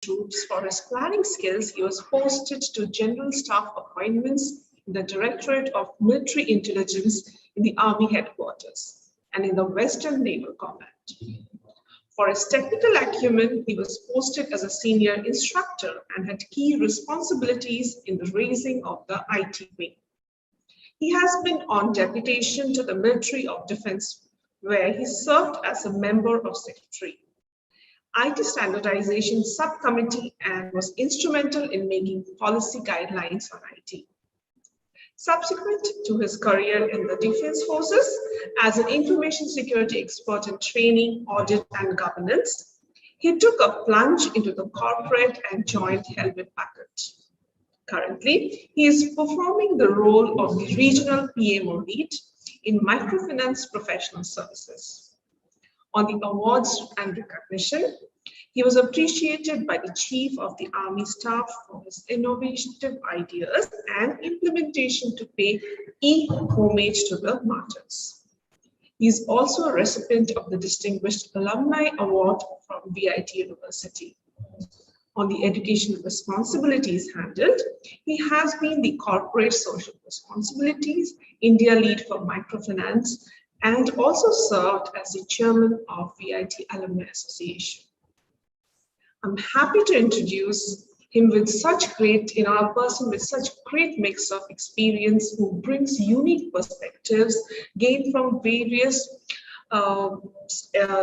troops. For his planning skills, he was posted to general staff appointments in the Directorate of Military Intelligence in the Army headquarters and in the Western Naval Command. For his technical acumen, he was posted as a senior instructor and had key responsibilities in the raising of the IT wing. He has been on deputation to the Ministry of Defense, where he served as a member of Secretary, IT Standardization Subcommittee, and was instrumental in making policy guidelines on IT. Subsequent to his career in the Defense Forces as an information security expert in training, audit, and governance, he took a plunge into the corporate and joined Hewlett-Packard. Currently, he is performing the role of the regional PMO lead in microfinance professional services. On the awards and recognition, he was appreciated by the Chief of the Army Staff for his innovative ideas and implementation to pay homage to the martyrs. He is also a recipient of the Distinguished Alumni Award from VIT University. On the educational responsibilities handled, he has been the Corporate Social Responsibilities India Lead for Microfinance and also served as the Chairman of VIT Alumni Association. I'm happy to introduce him with such great, a person with such great mix of experience who brings unique perspectives gained from various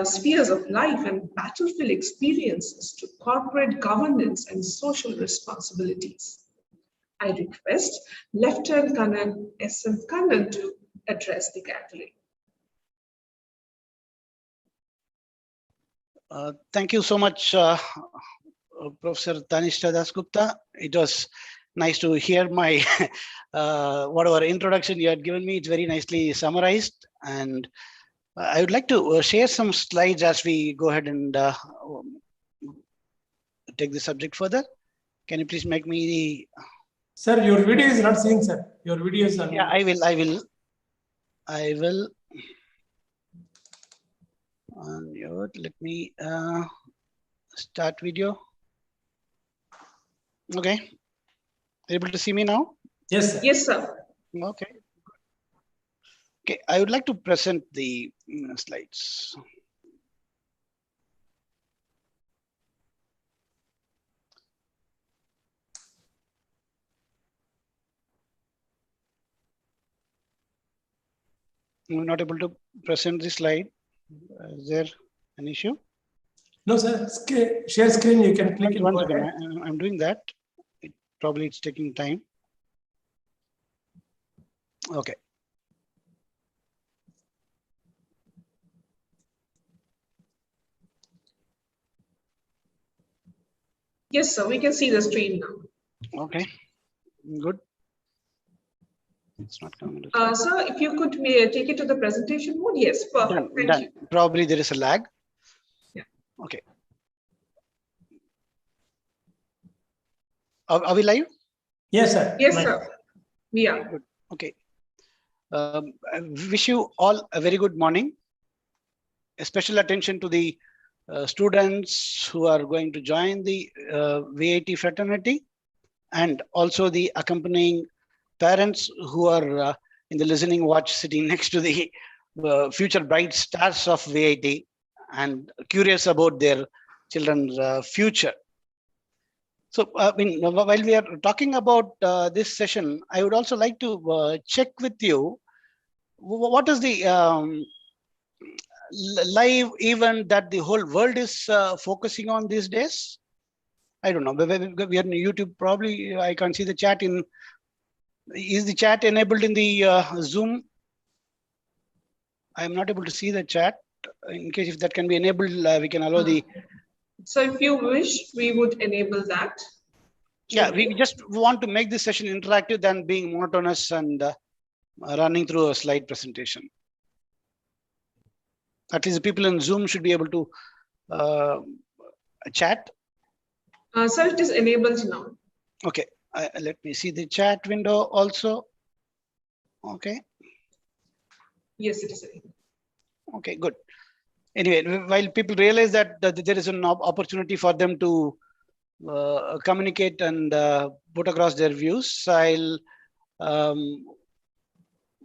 spheres of life and battlefield experiences to corporate governance and social responsibilities. I request Lieutenant Colonel S.M. Kannan to address the gathering. Thank you so much, Professor Tanishta Dasgupta. It was nice to hear my whatever introduction you had given me. It's very nicely summarized, and I would like to share some slides as we go ahead and take the subject further. Can you please make me the... Sir, your video is not seeing, sir. Your video is on. Yeah, I will. Let me start video. Okay. Able to see me now? Yes, sir. Yes, sir. Okay. Okay, I would like to present the slides. I'm not able to present the slide. Is there an issue? No, sir. Share screen, you can click it. Once again, I'm doing that. Probably it's taking time. Okay. Yes, sir. We can see the screen now. Okay. Good. It's not coming. Sir, if you could take it to the presentation mode. Yes, perfect. Thank you. Probably there is a lag. Yeah. Okay. Are we live? Yes, sir. Yes, sir. We are. Good. Okay. I wish you all a very good morning. A special attention to the students who are going to join the VIT fraternity, and also the accompanying parents who are in the listening watch sitting next to the future bright stars of VIT and curious about their children's future. So, while we are talking about this session, I would also like to check with you, what is the live event that the whole world is focusing on these days? I don't know. We are on YouTube. Probably I can't see the chat in. Is the chat enabled in the Zoom? I'm not able to see the chat. In case if that can be enabled, we can allow the. So if you wish, we would enable that. Yeah, we just want to make this session interactive than being monotonous and running through a slide presentation. At least the people in Zoom should be able to chat. Sir, it is enabled now. Okay, let me see the chat window also. Okay. Yes, it is enabled. Okay, good. Anyway, while people realize that there is an opportunity for them to communicate and put across their views. I'll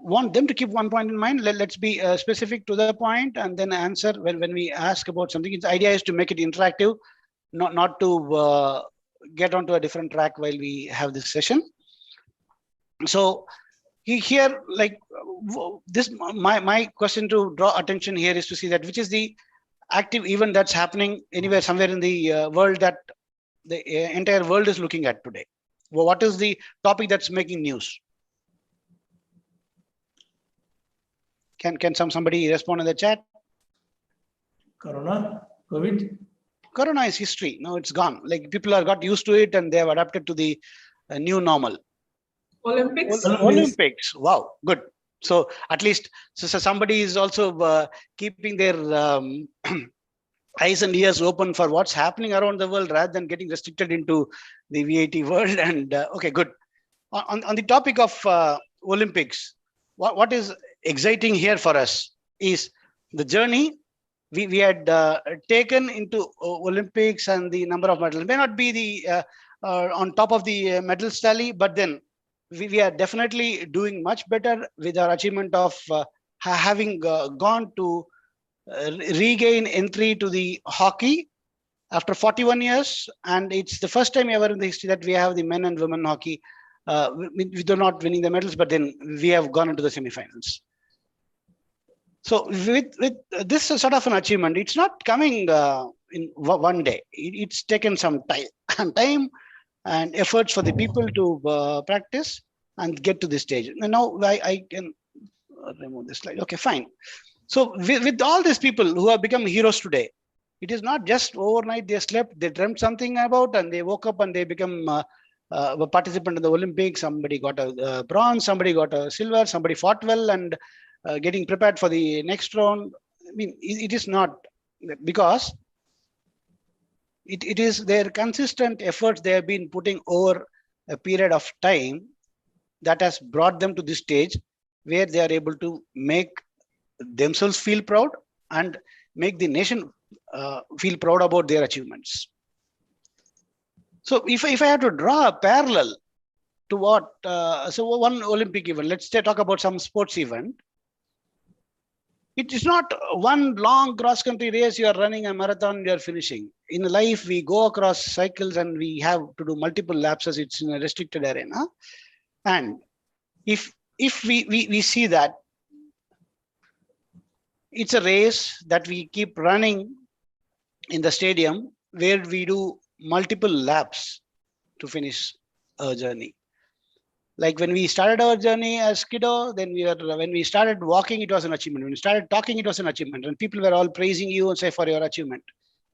want them to keep one point in mind. Let's be specific to the point and then answer when we ask about something. The idea is to make it interactive, not to get onto a different track while we have this session. So here, like this, my question to draw attention here is to see that which is the active event that's happening anywhere, somewhere in the world that the entire world is looking at today. Well, what is the topic that's making news? Can somebody respond in the chat? Corona, COVID. Corona is history. No, it's gone. Like people are got used to it and they have adapted to the new normal. Olympics. Olympics. Wow, good. So at least so somebody is also keeping their eyes and ears open for what's happening around the world rather than getting restricted into the VAT world. And okay, good. On the topic of Olympics, what is exciting here for us is the journey we had taken into Olympics, and the number of medals may not be the on top of the medals tally, but then we are definitely doing much better with our achievement of having gone to regain entry to the hockey after 41 years. And it's the first time ever in the history that we have the men and women hockey. We do not winning the medals, but then we have gone into the semifinals. So with this sort of an achievement, it's not coming in one day. It's taken some time and efforts for the people to practice and get to this stage. And now I can remove this slide. Okay, fine. So with all these people who have become heroes today, it is not just overnight they slept, they dreamt something about, and they woke up and they become a participant in the Olympics. Somebody got a bronze, somebody got a silver, somebody fought well and getting prepared for the next round. I mean, it is not, because it is their consistent efforts they have been putting over a period of time that has brought them to this stage where they are able to make themselves feel proud and make the nation feel proud about their achievements. So if I have to draw a parallel to what, so one Olympic event, let's say talk about some sports event. It is not one long cross-country race, you are running a marathon, you are finishing. In life, we go across cycles and we have to do multiple laps as it's in a restricted arena. And if we see that it's a race that we keep running in the stadium where we do multiple laps to finish a journey. Like when we started our journey as kiddo, then when we started walking, it was an achievement. When we started talking, it was an achievement. And people were all praising you and say for your achievement.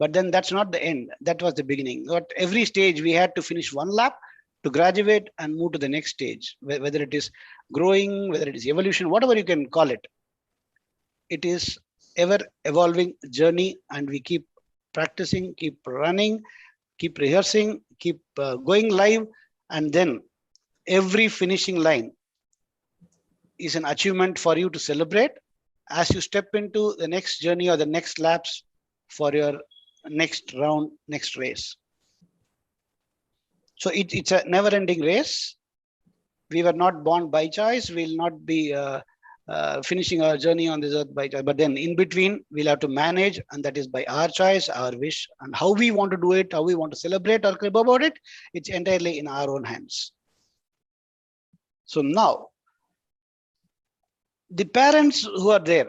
But then that's not the end. That was the beginning. At every stage, we had to finish one lap to graduate and move to the next stage, whether it is growing, whether it is evolution, whatever you can call it. It is ever evolving journey, and we keep practicing, keep running, keep rehearsing, keep going live, and then every finishing line is an achievement for you to celebrate as you step into the next journey or the next laps for your next round, next race. So it's a never-ending race. We were not born by choice. We'll not be finishing our journey on this earth by choice. But then in between, we'll have to manage, and that is by our choice, our wish, and how we want to do it, how we want to celebrate or crib about it. It's entirely in our own hands. So now, the parents who are there,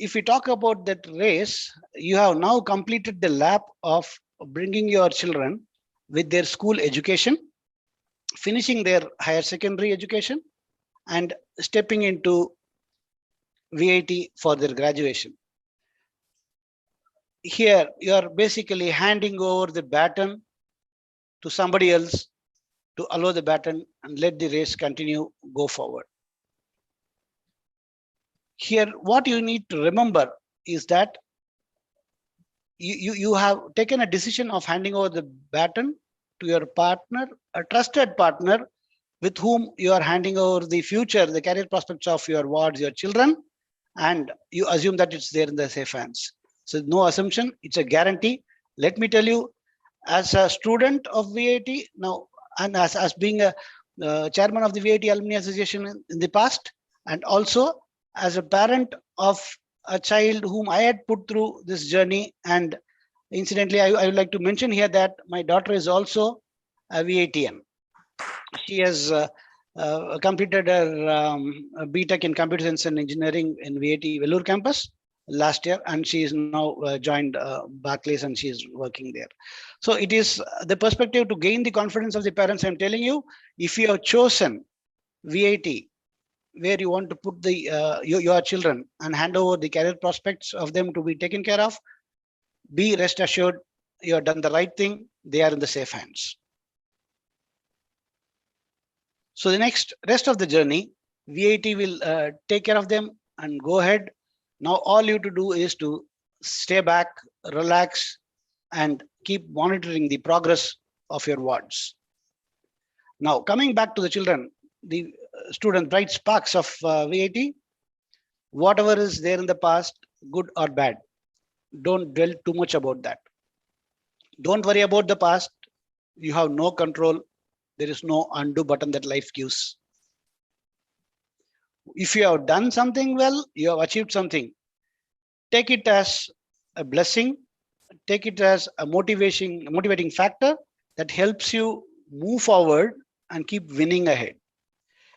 if we talk about that race, you have now completed the lap of bringing your children with their school education, finishing their higher secondary education, and stepping into VAT for their graduation. Here, you are basically handing over the baton to somebody else to allow the baton and let the race continue, go forward. Here, what you need to remember is that you have taken a decision of handing over the baton to your partner, a trusted partner with whom you are handing over the future, the career prospects of your wards, your children, and you assume that it's there in the safe hands. So no assumption, it's a guarantee. Let me tell you, as a student of VAT now, and as being a chairman of the VAT Alumni Association in the past, and also as a parent of a child whom I had put through this journey. And incidentally, I would like to mention here that my daughter is also a VATN. She has completed her BTech in Computer Science and Engineering in VAT Vellore campus last year, and she is now joined Barclays, and she is working there. So it is the perspective to gain the confidence of the parents. I'm telling you, if you have chosen VAT, where you want to put the your children and hand over the career prospects of them to be taken care of, be rest assured you have done the right thing. They are in the safe hands. So the next rest of the journey, VAT will take care of them and go ahead. Now all you have to do is to stay back, relax, and keep monitoring the progress of your wards. Now coming back to the children, the student bright sparks of VAT, whatever is there in the past, good or bad, don't dwell too much about that. Don't worry about the past. You have no control. There is no undo button that life gives. If you have done something well, you have achieved something, take it as a blessing, take it as a motivating factor that helps you move forward and keep winning ahead.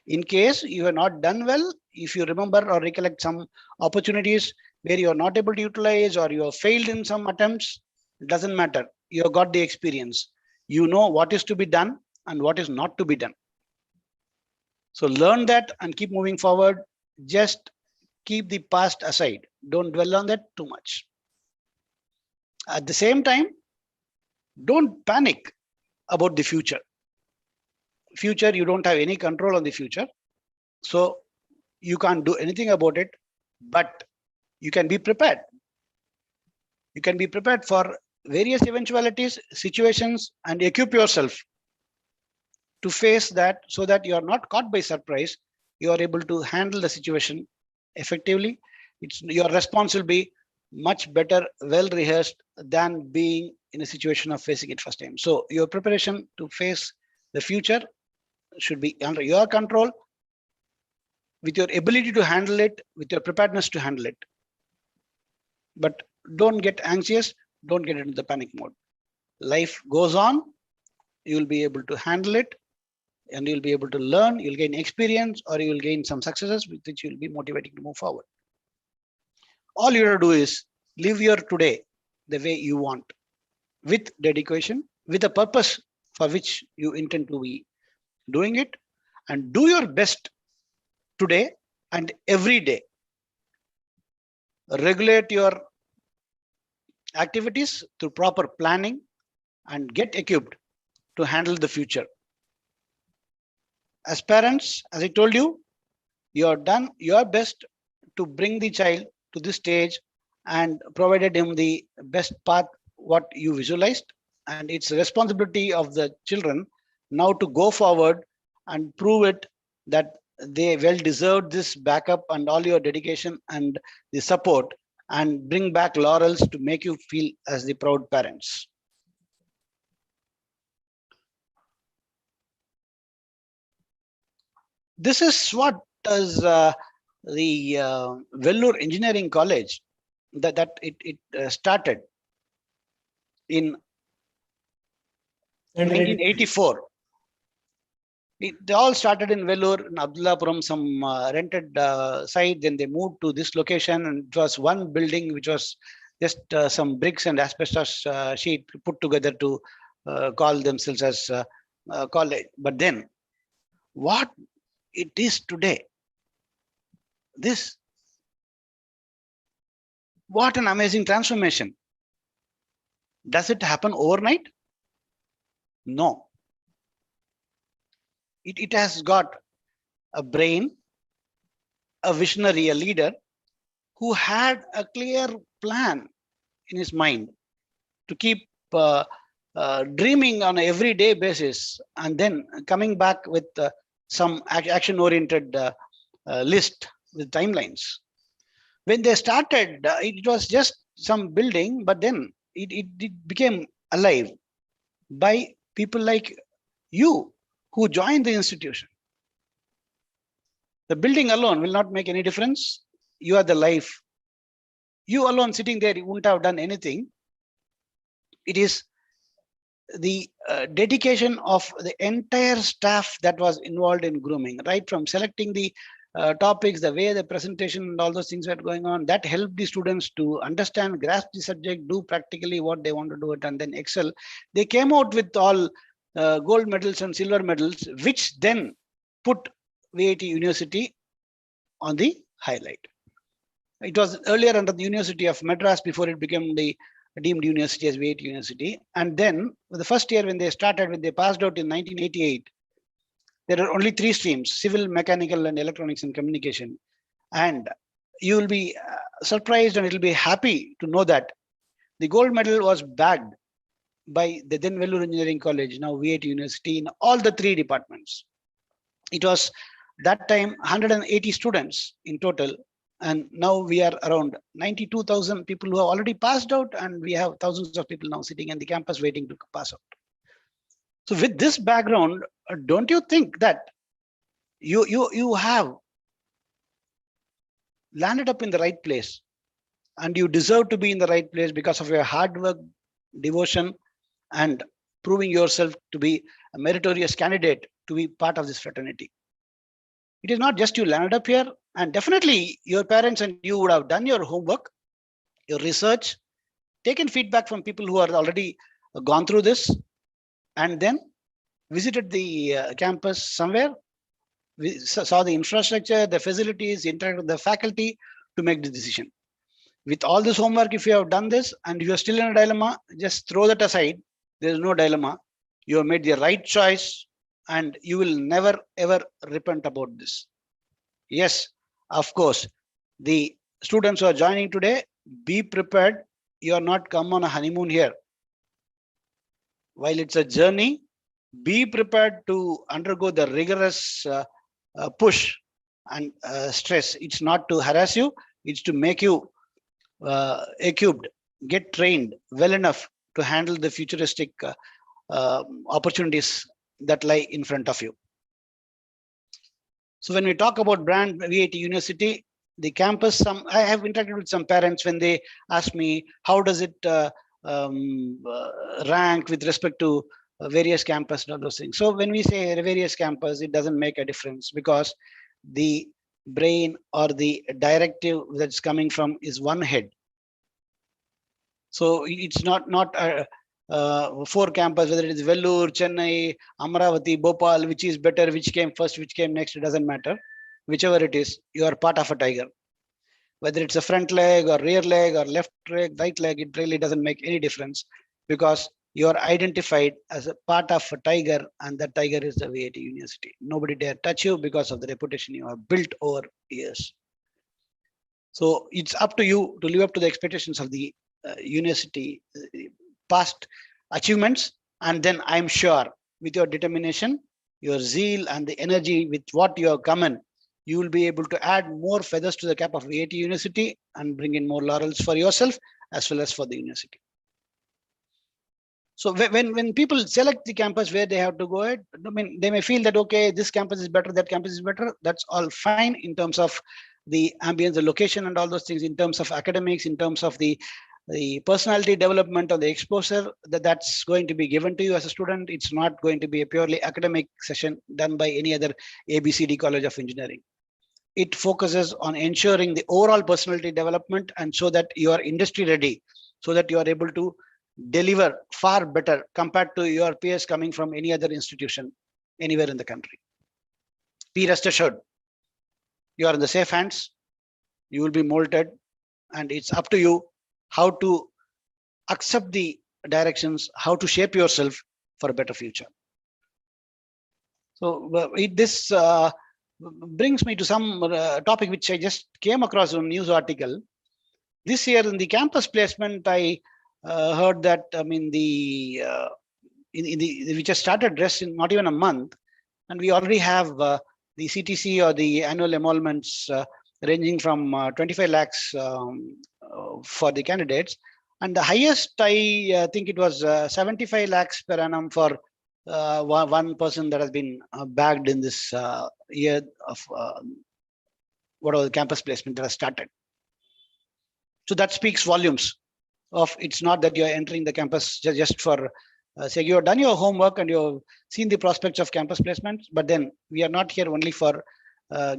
In case you have not done well, if you remember or recollect some opportunities where you are not able to utilize, or you have failed in some attempts, it doesn't matter. You have got the experience. You know what is to be done and what is not to be done. So learn that and keep moving forward. Just keep the past aside. Don't dwell on that too much. At the same time, don't panic about the future. Future, you don't have any control on the future. So you can't do anything about it, but you can be prepared. You can be prepared for various eventualities, situations, and equip yourself to face that, so that you are not caught by surprise. You are able to handle the situation effectively. Your response will be much better, well rehearsed, than being in a situation of facing it first time. So your preparation to face the future should be under your control, with your ability to handle it, with your preparedness to handle it. But don't get anxious, don't get into the panic mode. Life goes on, you'll be able to handle it, and you'll be able to learn, you'll gain experience, or you'll gain some successes with which you'll be motivating to move forward. All you have to do is live your today the way you want, with dedication, with a purpose for which you intend to be doing it, and do your best today and every day. Regulate your activities through proper planning and get equipped to handle the future. As parents, as I told you, you have done your best to bring the child to this stage and provided him the best path what you visualized, and it's the responsibility of the children now to go forward and prove it that they well deserved this backup and all your dedication and the support, and bring back laurels to make you feel as the proud parents. This is what does the Vellore Engineering College that it started in 1984. They all started in Vellore, in Abdullapuram, some rented site. Then they moved to this location, and it was one building which was just some bricks and asbestos sheet put together to call themselves as college. But then, what it is today, what an amazing transformation. Does it happen overnight? No. It has got a brain, a visionary, a leader who had a clear plan in his mind to keep dreaming on an everyday basis, and then coming back with some action-oriented list with timelines. When they started, it was just some building, but then it became alive. by people like you who joined the institution. The building alone will not make any difference. You are the life. You alone sitting there, you wouldn't have done anything. It is the dedication of the entire staff that was involved in grooming, right from selecting the topics, the way the presentation and all those things were going on, that helped the students to understand, grasp the subject, do practically what they want to do it, and then excel. They came out with all gold medals and silver medals, which then put VAT University on the highlight. It was earlier under the University of Madras before it became the deemed university as VAT University. And then the first year when they started, when they passed out in 1988, there are only 3 streams: civil, mechanical, and electronics and communication. And you will be surprised and it will be happy to know that the gold medal was bagged by the then Vellore Engineering College, now VAT University, in all the 3 departments. It was that time 180 students in total. And now we are around 92,000 people who have already passed out, and we have thousands of people now sitting in the campus waiting to pass out. So with this background, don't you think that you have landed up in the right place, and you deserve to be in the right place because of your hard work, devotion, and proving yourself to be a meritorious candidate to be part of this fraternity? It is not just you landed up here, and definitely your parents and you would have done your homework, your research, taken feedback from people who are already gone through this, and then visited the campus somewhere, we saw the infrastructure, the facilities, interacted with the faculty to make the decision. With all this homework, if you have done this and you are still in a dilemma, just throw that aside. There is no dilemma. You have made the right choice, and you will never ever repent about this. Yes, of course, the students who are joining today, be prepared. You are not come on a honeymoon here. While it's a journey, be prepared to undergo the rigorous push and stress. It's not to harass you, it's to make you equipped, get trained well enough to handle the futuristic opportunities that lie in front of you. So when we talk about brand VAT University, the campus, I have interacted with some parents when they ask me, how does it rank with respect to various campus and all those things. So when we say various campus, it doesn't make a difference, because the brain or the directive that's coming from is one head. So it's not 4 campus, whether it is Vellore, Chennai, Amaravati, Bhopal, which is better, which came first, which came next, it doesn't matter. Whichever it is, you are part of a tiger. Whether it's a front leg or rear leg or left leg, right leg, it really doesn't make any difference, because you are identified as a part of a tiger, and that tiger is the VAT University. Nobody dare touch you because of the reputation you have built over years. So it's up to you to live up to the expectations of the university, past achievements, and then I'm sure with your determination, your zeal, and the energy with what you have come in, you will be able to add more feathers to the cap of VAT University and bring in more laurels for yourself as well as for the university. So when people select the campus where they have to go at, I mean, they may feel that, okay, this campus is better, that campus is better. That's all fine in terms of the ambience, the location, and all those things, in terms of academics, in terms of the personality development or the exposure that's going to be given to you as a student. It's not going to be a purely academic session done by any other ABCD College of Engineering. It focuses on ensuring the overall personality development, and so that you are industry ready, so that you are able to deliver far better compared to your peers coming from any other institution anywhere in the country. Be rest assured, you are in the safe hands. You will be molded, and it's up to you how to accept the directions, how to shape yourself for a better future. So this brings me to some topic which I just came across in a news article. This year in the campus placement, I heard that, I mean, we just started just in not even a month, and we already have the CTC, or the annual emoluments, ranging from 25 lakhs for the candidates And the highest, I think it was 75 lakhs per annum for one person that has been bagged in this year of whatever the campus placement that has started. So that speaks volumes of it's not that you're entering the campus just for say you have done your homework and you've seen the prospects of campus placements, but then we are not here only for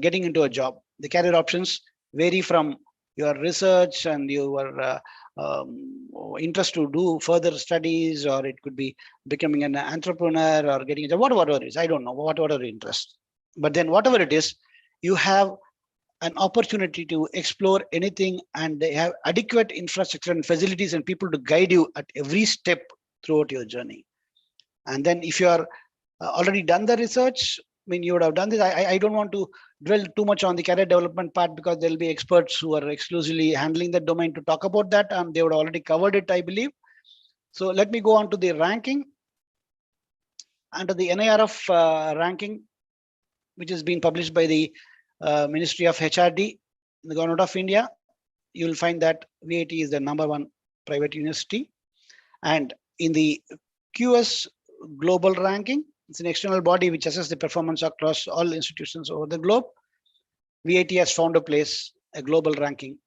getting into a job. The career options vary from your research and your interest to do further studies, or it could be becoming an entrepreneur or getting a job, whatever it is. I don't know, whatever interest. But then whatever it is, you have an opportunity to explore anything, and they have adequate infrastructure and facilities and people to guide you at every step throughout your journey. And then if you are already done the research, I mean, you would have done this. I don't want to dwell too much on the career development part because there'll be experts who are exclusively handling that domain to talk about that, and they would have already covered it, I believe. So let me go on to the ranking. Under the NIRF ranking, which is being published by the Ministry of HRD, the Government of India, you will find that VAT is the #1 private university. And in the QS global ranking, it's an external body which assesses the performance across all institutions over the globe. VAT has found a place, a global ranking,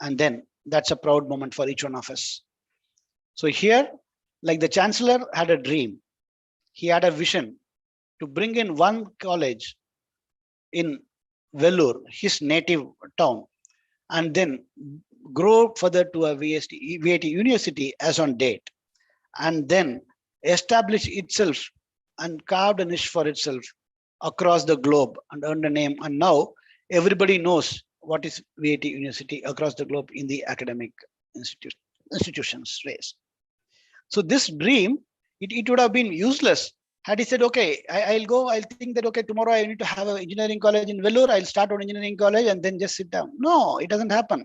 and then that's a proud moment for each one of us. So here, like the Chancellor had a dream, he had a vision to bring in one college in Vellore, his native town, and then grow further to a VAT university as on date, and then establish itself and carved a niche for itself across the globe and earned a name. And now everybody knows what is VAT university across the globe in the academic institutions race. So this dream, it would have been useless had he said, okay, I'll think that, okay, tomorrow I need to have an engineering college in Vellore, I'll start on engineering college and then just sit down. No, it doesn't happen.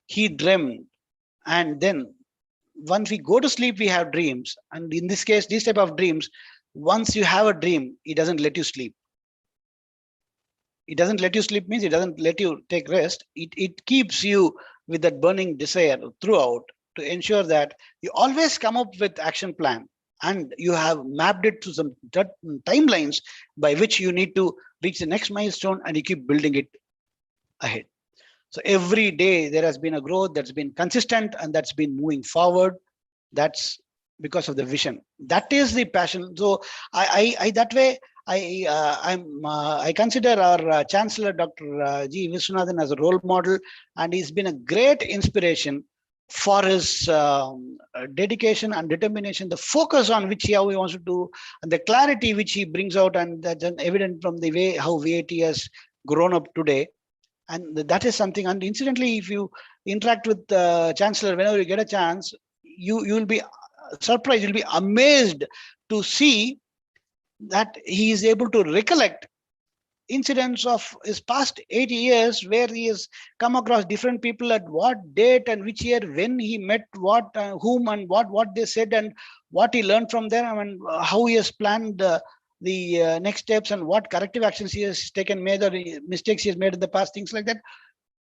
He dreamed, and then once we go to sleep, we have dreams. And in this case, these type of dreams, once you have a dream, it doesn't let you sleep. It doesn't let you sleep means it doesn't let you take rest. It keeps you with that burning desire throughout to ensure that you always come up with action plan, and you have mapped it to some timelines by which you need to reach the next milestone, and you keep building it ahead. So every day there has been a growth that's been consistent and that's been moving forward. That's because of the vision. That is the passion. So I that way I consider our Chancellor Dr. G. Viswanathan as a role model, and he's been a great inspiration for his dedication and determination, the focus on which how he wants to do, and the clarity which he brings out, and that's evident from the way how VAT has grown up today. And that is something. And incidentally, if you interact with the Chancellor, whenever you get a chance, you'll be surprised, you'll be amazed to see that he is able to recollect incidents of his past 80 years where he has come across different people at what date and which year, when he met what, whom, and what they said, and what he learned from them, and how he has planned the next steps, and what corrective actions he has taken, made or mistakes he has made in the past, things like that.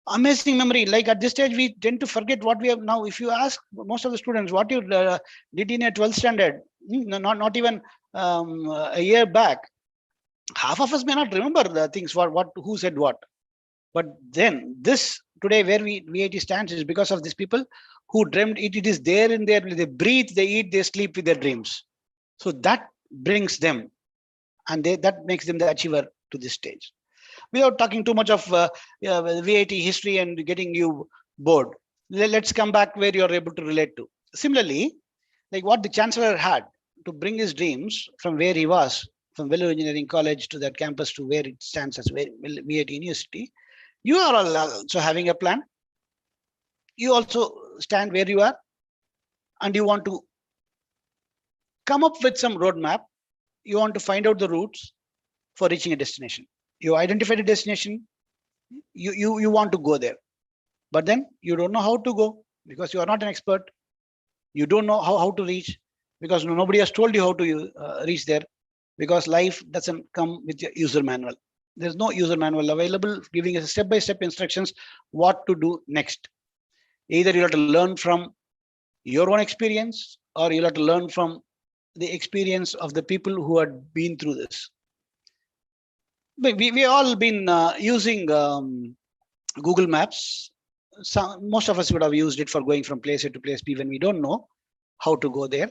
Amazing memory. Like at this stage, we tend to forget what we have now. If you ask most of the students what you did in a 12th standard, not even a year back, half of us may not remember the things, who said what. But then this today where VAT stands is because of these people who dreamed it. It is there in there. They breathe, they eat, they sleep with their dreams. So that brings them, and that makes them the achiever to this stage. Without talking too much of VAT history and getting you bored, let's come back where you're able to relate to. Similarly, like what the Chancellor had to bring his dreams from where he was, from Vellore Engineering College to that campus to where it stands as VAT University, you are also having a plan. You also stand where you are, and you want to come up with some roadmap. You want to find out the routes for reaching a destination. You identified a destination, you want to go there, but then you don't know how to go because you are not an expert. You don't know how to reach because nobody has told you how to reach there, because life doesn't come with a user manual. There's no user manual available giving us step-by-step instructions what to do next. Either you have to learn from your own experience, or you'll have to learn from the experience of the people who had been through this. We all been using Google Maps. Most of us would have used it for going from place A to place B when we don't know how to go there.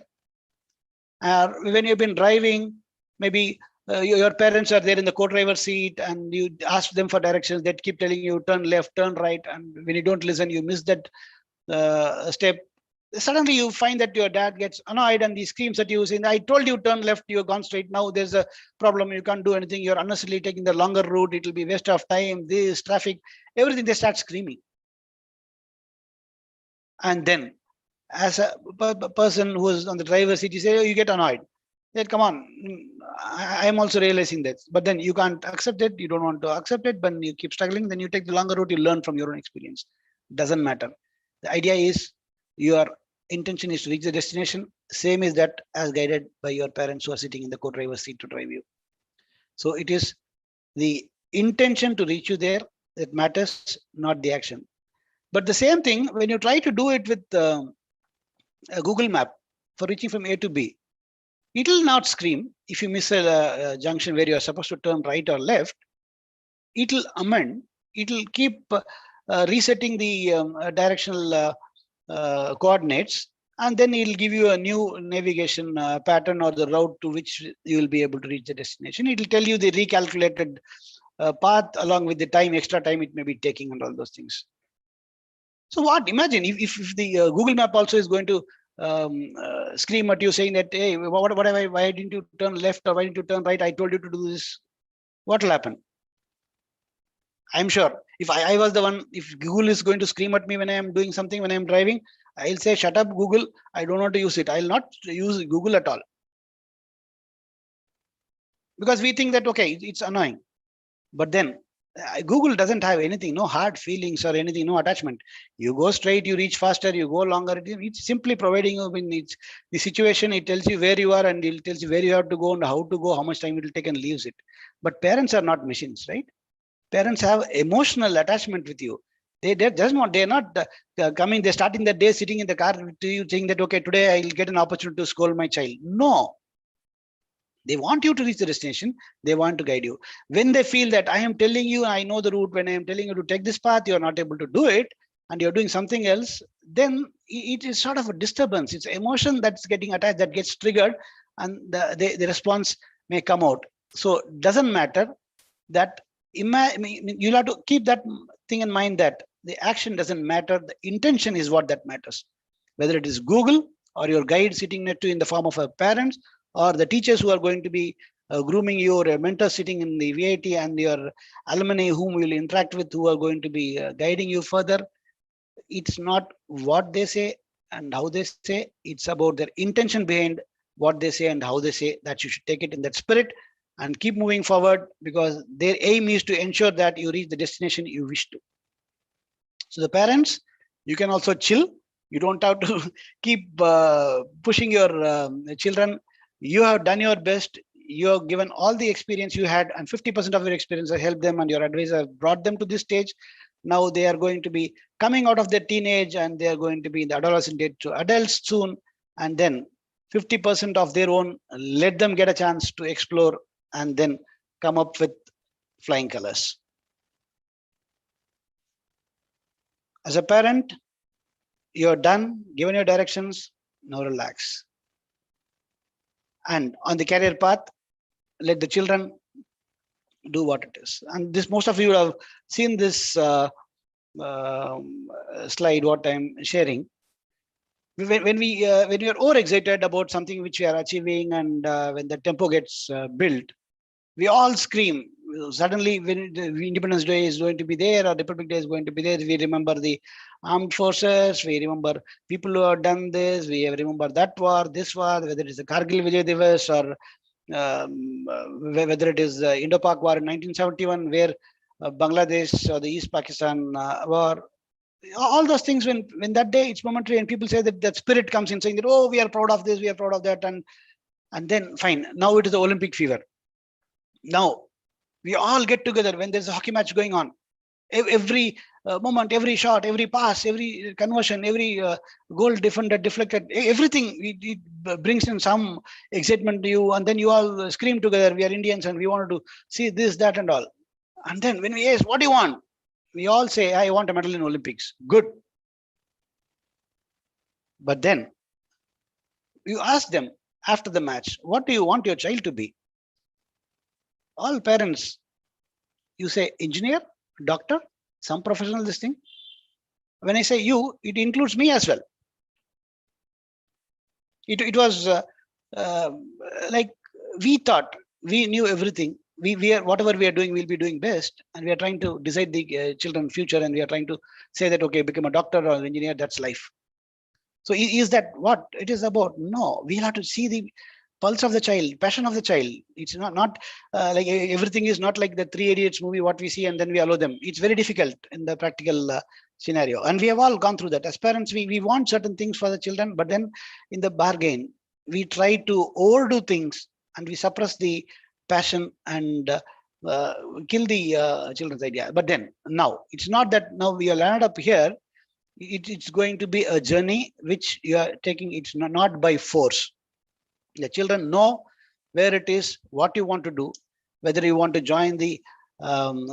When you've been driving, maybe your parents are there in the co-driver seat and you ask them for directions. They keep telling you turn left, turn right, and when you don't listen, you miss that step. Suddenly you find that your dad gets annoyed and he screams at you saying, I told you turn left, you've gone straight. Now there's a problem, you can't do anything, you're unnecessarily taking the longer route, it will be waste of time, this traffic, everything. They start screaming. And then as a person who is on the driver's seat, you say, oh, you get annoyed. Then come on, I'm also realizing that. But then you can't accept it, you don't want to accept it, but you keep struggling, then you take the longer route, you learn from your own experience. Doesn't matter. The idea is your intention is to reach the destination. Same is that as guided by your parents who are sitting in the co-driver's seat to drive you. So it is the intention to reach you there that matters, not the action. But the same thing, when you try to do it with a Google map for reaching from A to B, it will not scream if you miss a junction where you are supposed to turn right or left. It will amend. It will keep resetting the directional coordinates, and then it will give you a new navigation pattern or the route to which you will be able to reach the destination. It will tell you the recalculated path along with the time, extra time it may be taking and all those things. So what, imagine if the Google map also is going to scream at you saying that, hey, why didn't you turn left or why didn't you turn right? I told you to do this. What will happen? I'm sure if I was the one, if Google is going to scream at me when I am doing something, when I am driving, I'll say, shut up, Google. I don't want to use it. I'll not use Google at all. Because we think that, okay, it's annoying. But then Google doesn't have anything, no hard feelings or anything, no attachment. You go straight, you reach faster, you go longer. It's simply providing you when it's the situation. It tells you where you are and it tells you where you have to go and how to go, how much time it will take, and leaves it. But parents are not machines, right? Parents have emotional attachment with you. They're not coming, they're starting the day sitting in the car to you saying that, okay, today I'll get an opportunity to scold my child. No. They want you to reach the destination. They want to guide you. When they feel that I am telling you, I know the route, when I am telling you to take this path, you're not able to do it and you're doing something else, then it is sort of a disturbance. It's emotion that's getting attached, that gets triggered, and the response may come out. So it doesn't matter that you'll have to keep that thing in mind, that the action doesn't matter. The intention is what that matters. Whether it is Google or your guide sitting next to you in the form of a parent, or the teachers who are going to be grooming you, or a mentor sitting in the VAT, and your alumni whom you will interact with who are going to be guiding you further. It's not what they say and how they say, it's about their intention behind what they say and how they say, that you should take it in that spirit and keep moving forward, because their aim is to ensure that you reach the destination you wish to. So the parents, you can also chill. You don't have to keep pushing your children. You have done your best. You have given all the experience you had, and 50% of your experience has helped them, and your advisor brought them to this stage. Now they are going to be coming out of their teenage, and they are going to be in the adolescent age to adults soon. And then 50% of their own, let them get a chance to explore and then come up with flying colors. As a parent, you're done, given your directions, now relax. And on the career path, let the children do what it is. And this, most of you have seen this slide, what I'm sharing. When we are overexcited about something which we are achieving, and when the tempo gets built, we all scream. Suddenly, when the Independence Day is going to be there, or Republic Day is going to be there, we remember the armed forces, we remember people who have done this, we remember that war, this war, whether it is the Kargil Vijay Divas, or whether it is the Indo-Pak war in 1971, where Bangladesh or the East Pakistan war. All those things, when that day, it's momentary, and people say that spirit comes in saying that, oh, we are proud of this, we are proud of that, and then fine. Now it is the Olympic fever. Now we all get together when there's a hockey match going on. Every moment, every shot, every pass, every conversion, every goal defended, deflected, everything, it brings in some excitement to you. And then you all scream together, we are Indians and we wanted to see this, that and all. And then when we ask, what do you want? We all say, I want a medal in Olympics. Good. But then you ask them after the match, what do you want your child to be? All parents, you say engineer, doctor, some professional this thing. When I say you, it includes me as well. It was like we thought we knew everything. We are, whatever we are doing, we'll be doing best, and we are trying to decide the children's future, and we are trying to say that okay, become a doctor or an engineer. That's life. So is that what it is about? No, we have to see the pulse of the child, passion of the child. It's not like everything is not like the Three Idiots movie, what we see and then we allow them. It's very difficult in the practical scenario. And we have all gone through that. As parents, we want certain things for the children, but then in the bargain, we try to overdo things and we suppress the passion and kill the children's idea. But then now, it's not that now we are landed up here. It's going to be a journey which you are taking. It's not by force. The children know where it is, what you want to do, whether you want to join the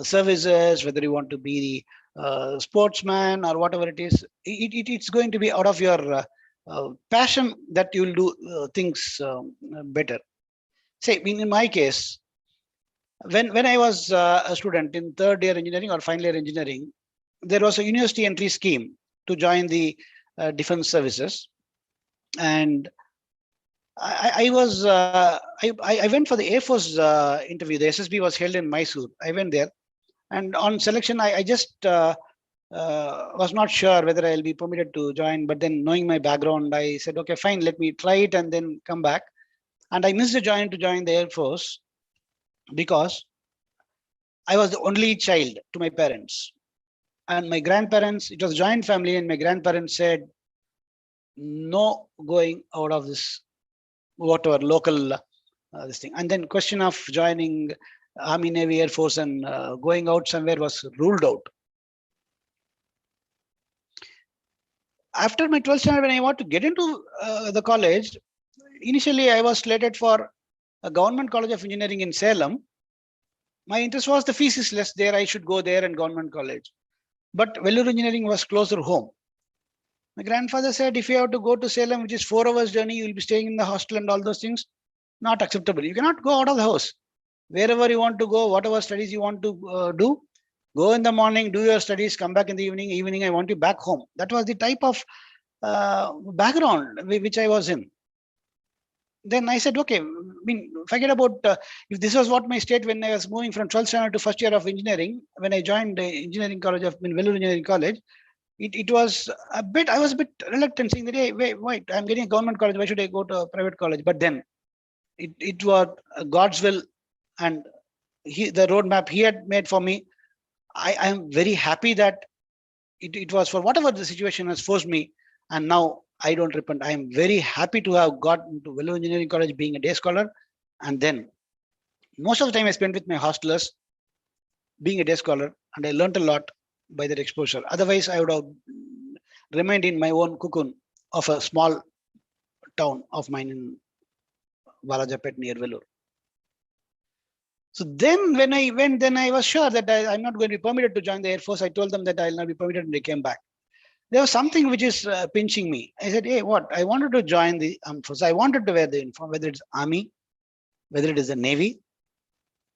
services, whether you want to be the sportsman or whatever it is. It's going to be out of your passion that you will do things better. Say, in my case, when I was a student in third year engineering or final year engineering, there was a university entry scheme to join the defense services. And I went for the Air Force interview. The SSB was held in Mysore. I went there, and on selection, I just was not sure whether I'll be permitted to join. But then, knowing my background, I said, okay, fine, let me try it and then come back. And I missed a join to join the Air Force because I was the only child to my parents, and my grandparents. It was a joint family, and my grandparents said, no going out of this whatever local this thing. And then question of joining Army, Navy, Air Force and going out somewhere was ruled out. After my 12th standard, when I want to get into the college, initially I was slated for a government college of engineering in Salem. My interest was the fees is less there. I should go there and government college. But Vellore engineering was closer home. My grandfather said, if you have to go to Salem, which is 4 hours journey, you will be staying in the hostel and all those things, not acceptable. You cannot go out of the house. Wherever you want to go, whatever studies you want to do, go in the morning, do your studies, come back in the evening. Evening, I want you back home. That was the type of background which I was in. Then I said, okay, I mean, forget about if this was what my state when I was moving from 12th standard to first year of engineering, when I joined the engineering college of Vellore Engineering College, it was a bit, I was a bit reluctant saying that, hey, wait, I'm getting a government college. Why should I go to a private college? But then it was God's will and the roadmap he had made for me. I am very happy that it was for whatever the situation has forced me. And now I don't repent. I am very happy to have got into Vellore Engineering College being a day scholar. And then most of the time I spent with my hostelers being a day scholar, and I learned a lot by that exposure. Otherwise, I would have remained in my own cocoon of a small town of mine in Valajapet near Vellore. So then when I went, then I was sure that I'm not going to be permitted to join the Air Force. I told them that I'll not be permitted, and they came back. There was something which is pinching me. I said, hey, what? I wanted to join the armed forces. I wanted to wear the uniform, whether it's Army, whether it is the Navy,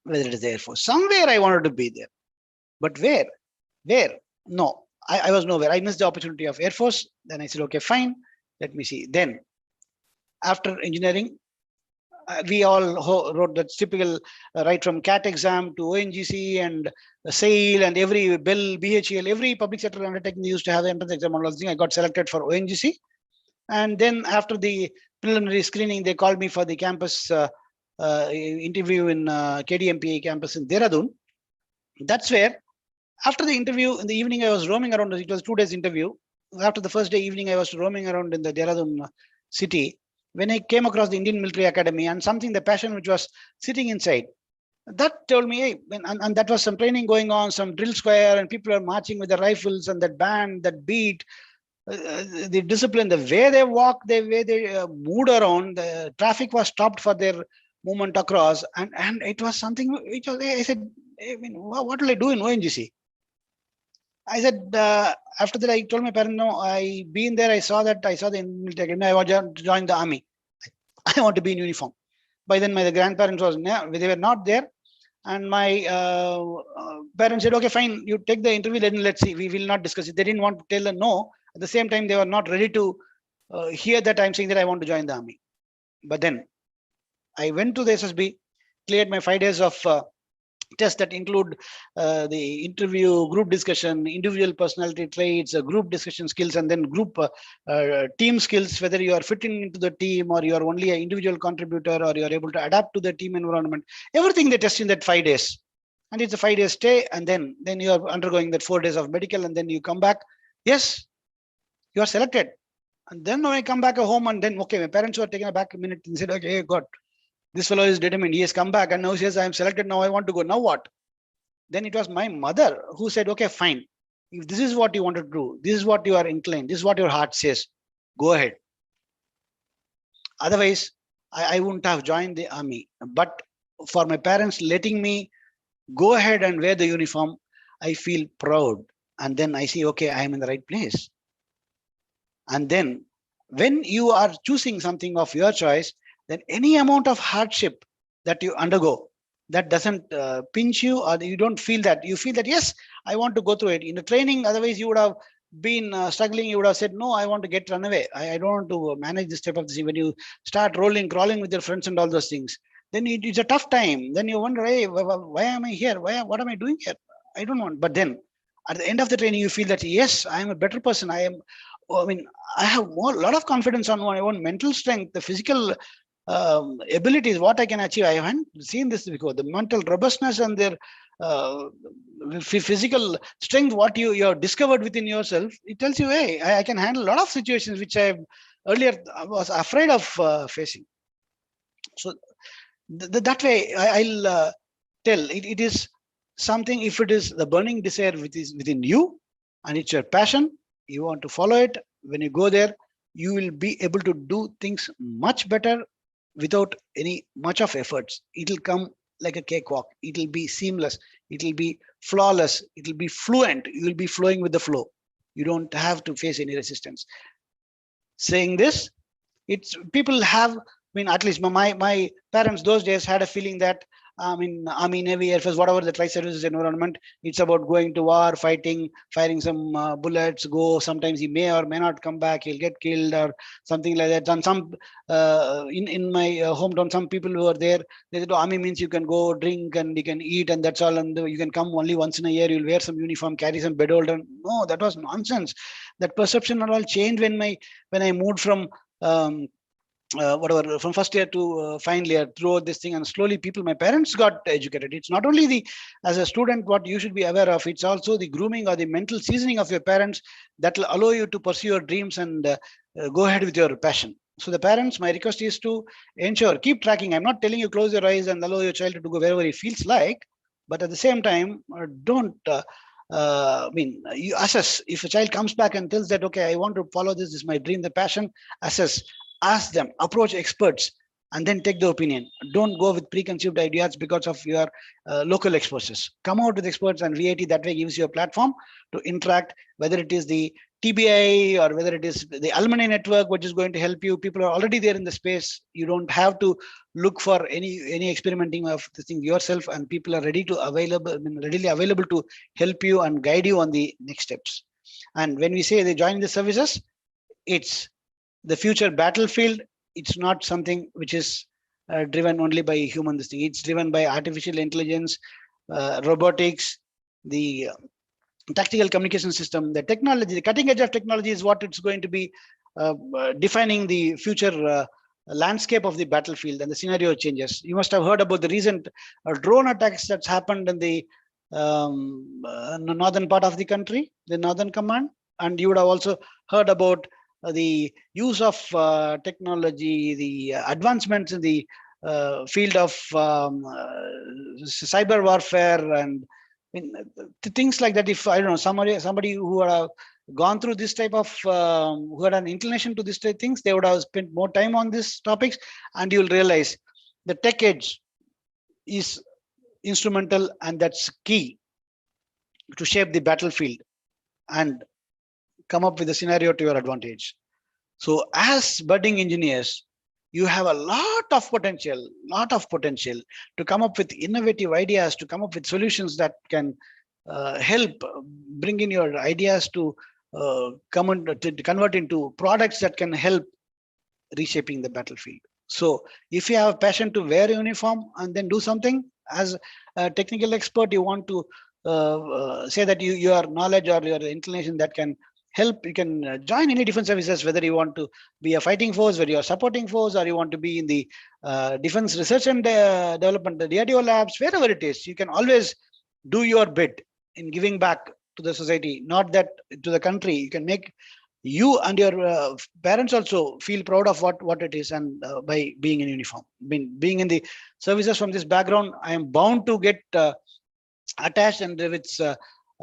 whether it is the Air Force. Somewhere I wanted to be there. But where? Where? No, I was nowhere. I missed the opportunity of Air Force. Then I said, okay, fine. Let me see. Then after engineering, we all wrote that typical right from CAT exam to ONGC and SAIL and every BEL, BHEL, every public sector undertaking used to have the entrance exam. All those things. I got selected for ONGC. And then after the preliminary screening, they called me for the campus interview in KDMPA campus in Dehradun. That's where, after the interview in the evening, I was roaming around. It was 2 days interview. After the first day evening, I was roaming around in the Dehradun city when I came across the Indian Military Academy and something, the passion which was sitting inside. That told me, hey, and that was some training going on, some drill square, and people are marching with the rifles and that band, that beat, the discipline, the way they walked, the way they moved around, the traffic was stopped for their movement across, and it was something which was, I said, I mean, what will I do in ONGC? I said, after that, I told my parents, no, I been there, I saw the military, I want to join the army. I want to be in uniform. By then, my grandparents they were not there. And my parents said, okay, fine, you take the interview, then let's see, we will not discuss it. They didn't want to tell them no. At the same time, they were not ready to hear that I'm saying that I want to join the army. But then I went to the SSB, cleared my 5 days of tests that include the interview, group discussion, individual personality traits, group discussion skills, and then group team skills, whether you are fitting into the team or you are only an individual contributor or you are able to adapt to the team environment. Everything they test in that 5 days. And it's a 5 day stay, and then you are undergoing that 4 days of medical, and then you come back. Yes, you are selected. And then when I come back home, and then, okay, my parents were taken aback a minute and said, okay, hey, God, this fellow is determined. He has come back and now he says, I am selected. Now I want to go. Now what? Then it was my mother who said, okay, fine. If this is what you want to do, this is what you are inclined, this is what your heart says, go ahead. Otherwise, I wouldn't have joined the army. But for my parents letting me go ahead and wear the uniform, I feel proud. And then I see, okay, I am in the right place. And then when you are choosing something of your choice, then any amount of hardship that you undergo, that doesn't pinch you, or you don't feel that. You feel that, yes, I want to go through it. In the training, otherwise you would have been struggling. You would have said, no, I want to run away. I don't want to manage this type of thing. When you start crawling with your friends and all those things, then it's a tough time. Then you wonder, hey, why am I here? What am I doing here? I don't want. But then at the end of the training, you feel that, yes, I am a better person. I have a lot of confidence on my own mental strength, the physical abilities, what I can achieve. I haven't seen this before. The mental robustness and their physical strength, what you have discovered within yourself, it tells you, hey, I can handle a lot of situations which I earlier was afraid of facing. So that way, I'll tell it is something. If it is the burning desire which is within you, and it's your passion, you want to follow it. When you go there, you will be able to do things much better without any much of efforts. It will come like a cakewalk. It will be seamless. It will be flawless. It will be fluent. You will be flowing with the flow. You don't have to face any resistance. Saying this, it's people have, at least my parents those days had a feeling that Army, Navy, Air Force, whatever the tri-services environment, it's about going to war, fighting, firing some bullets, go. Sometimes he may or may not come back. He'll get killed or something like that. And some in my hometown, some people who are there, they said, oh, Army means you can go drink and you can eat and that's all. And you can come only once in a year. You'll wear some uniform, carry some bed holder. No, that was nonsense. That perception all changed when I moved from from first year to final year throughout this thing, and slowly my parents got educated. It's not only as a student what you should be aware of, it's also the grooming or the mental seasoning of your parents that will allow you to pursue your dreams and go ahead with your passion. So the parents, my request is to ensure, keep tracking. I'm not telling you close your eyes and allow your child to go wherever he feels like, but at the same time, don't you assess. If a child comes back and tells that, okay, I want to follow this is my dream, the passion, assess. Ask them, approach experts, and then take the opinion. Don't go with preconceived ideas because of your local exposures. Come out with experts, and VAT that way gives you a platform to interact, whether it is the TBI or whether it is the alumni network, which is going to help you. People are already there in the space. You don't have to look for any experimenting of this thing yourself, and people are readily available to help you and guide you on the next steps. And when we say they join the services, it's the future battlefield. It's not something which is driven only by human this thing. It's driven by artificial intelligence, robotics, the tactical communication system, the technology, the cutting edge of technology is what it's going to be defining the future landscape of the battlefield, and the scenario changes. You must have heard about the recent drone attacks that's happened in the northern part of the country, the Northern Command, and you would have also heard about the use of technology, the advancements in the field of cyber warfare and things like that. If I don't know, somebody who have gone through this type of, who had an inclination to this type of things, they would have spent more time on these topics, and you'll realize the tech edge is instrumental, and that's key to shape the battlefield and come up with a scenario to your advantage. So as budding engineers, you have a lot of potential to come up with innovative ideas, to come up with solutions that can help bring in your ideas to convert into products that can help reshaping the battlefield. So if you have a passion to wear a uniform and then do something, as a technical expert, you want to say that your knowledge or your inclination that can help, you can join any defense services, whether you want to be a fighting force, whether you're a supporting force, or you want to be in the defense research and development, the DRDO labs, wherever it is, you can always do your bit in giving back to the society, not that to the country. You can make you and your parents also feel proud of what it is, and by being in uniform, being in the services. From this background, I am bound to get attached, and with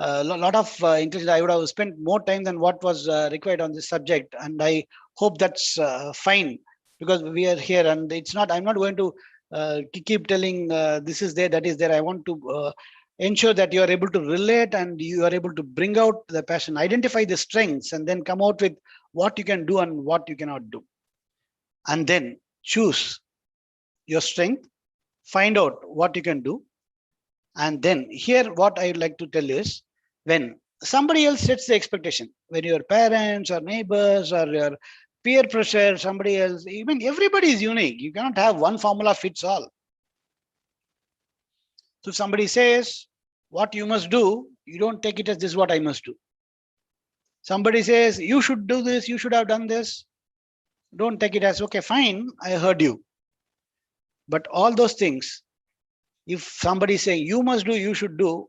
a lot of interest. I would have spent more time than what was required on this subject, and I hope that's fine, because we are here, and it's not. I'm not going to keep telling this is there, that is there. I want to ensure that you are able to relate, and you are able to bring out the passion, identify the strengths, and then come out with what you can do and what you cannot do, and then choose your strength, find out what you can do. And then here, what I would like to tell you is, when somebody else sets the expectation, when your parents or neighbors or your peer pressure, somebody else, even everybody is unique. You cannot have one formula fits all. So if somebody says what you must do, you don't take it as this is what I must do. Somebody says you should do this, you should have done this. Don't take it as, okay, fine, I heard you. But all those things, if somebody is saying you must do, you should do,